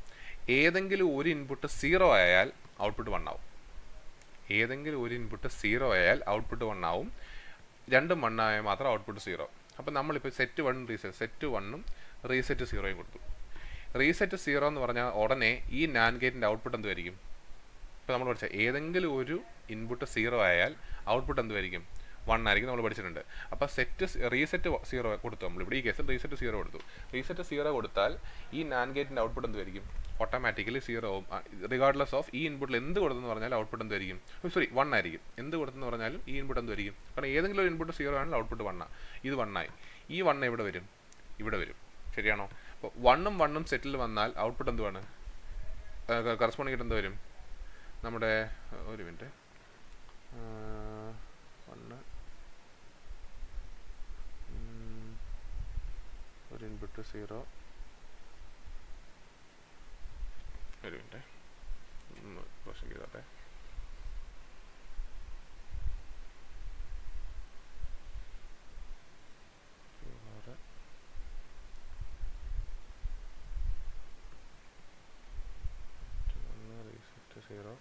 ഏതെങ്കിലും ഒരു ഇൻപുട്ട് 0 ആയാൽ ഔട്ട്പുട്ട് 1 ആവും. ഏതെങ്കിലും ഒരു ഇൻപുട്ട് 0 ആയാൽ ഔട്ട്പുട്ട് 1 ആവും. രണ്ടും 1 ആയാൽ മാത്രം ഔട്ട്പുട്ട് 0. അപ്പോൾ നമ്മളിപ്പോൾ സെറ്റ് 1ഉം റീസെറ്റ് 0യും കൊടുത്തു. റീസെറ്റ് 0 എന്ന് പറഞ്ഞാൽ ഉടനെ ഈ നാൻ ഗേറ്റിൻ്റെ ഔട്ട്പുട്ട് എന്തുമായിരിക്കും? ഇപ്പോൾ നമ്മൾ പഠിച്ച ഏതെങ്കിലും ഒരു ഇൻപുട്ട് 0 ആയാൽ ഔട്ട്പുട്ട് എന്തുമായിരിക്കും? 1 ആയിരിക്കും. നമ്മൾ പഠിച്ചിട്ടുണ്ട്. അപ്പോൾ റീസെറ്റ് 0 കൊടുത്തു. നമ്മളിവിടെ ഈ കേസിൽ റീസെറ്റ് 0 കൊടുത്തു. റീസെറ്റ് 0 കൊടുത്താൽ ഈ നാൻ ഗേറ്റിൻ്റെ ഔട്ട്പുട്ട് എന്തുമായിരിക്കും? ഓട്ടോമാറ്റിക്കലി 0 ആവും. റിഗാർഡ്ലെസ് ഓഫ് ഈ ഇൻപുട്ടിൽ എന്ത് കൊടുത്തെന്ന് പറഞ്ഞാൽ ഔട്ട്പുട്ട് എന്തുമായിരിക്കും? 1 ആയിരിക്കും. എന്ത് കൊടുത്തെന്ന് പറഞ്ഞാലും ഈ ഇൻപുട്ട് എന്തുമായിരിക്കും? കാരണം ഏതെങ്കിലും ഒരു ഇൻപുട്ട് 0 ആണെങ്കിൽ ഔട്ട്പുട്ട് 1 ആണ്. ഇത് 1 ആയി. ഈ 1 എവിടെ വരും? ഇവിടെ വരും. ശരിയാണോ? അപ്പോൾ 1ഉം 1ഉം സെറ്റിൽ വന്നാൽ ഔട്ട്പുട്ട് എന്തുവാണ്? കറസ്പോണ്ടിങ് ആയിട്ട് എന്ത് വരും? നമ്മുടെ ഒരു മിനിറ്റ്, 1 ഒരു ഇൻപുട്ട് 0, ഒരു മിനിറ്റ് ഒന്ന് ക്ലോസ് ചെയ്തോട്ടെ. റീസെറ്റ് 0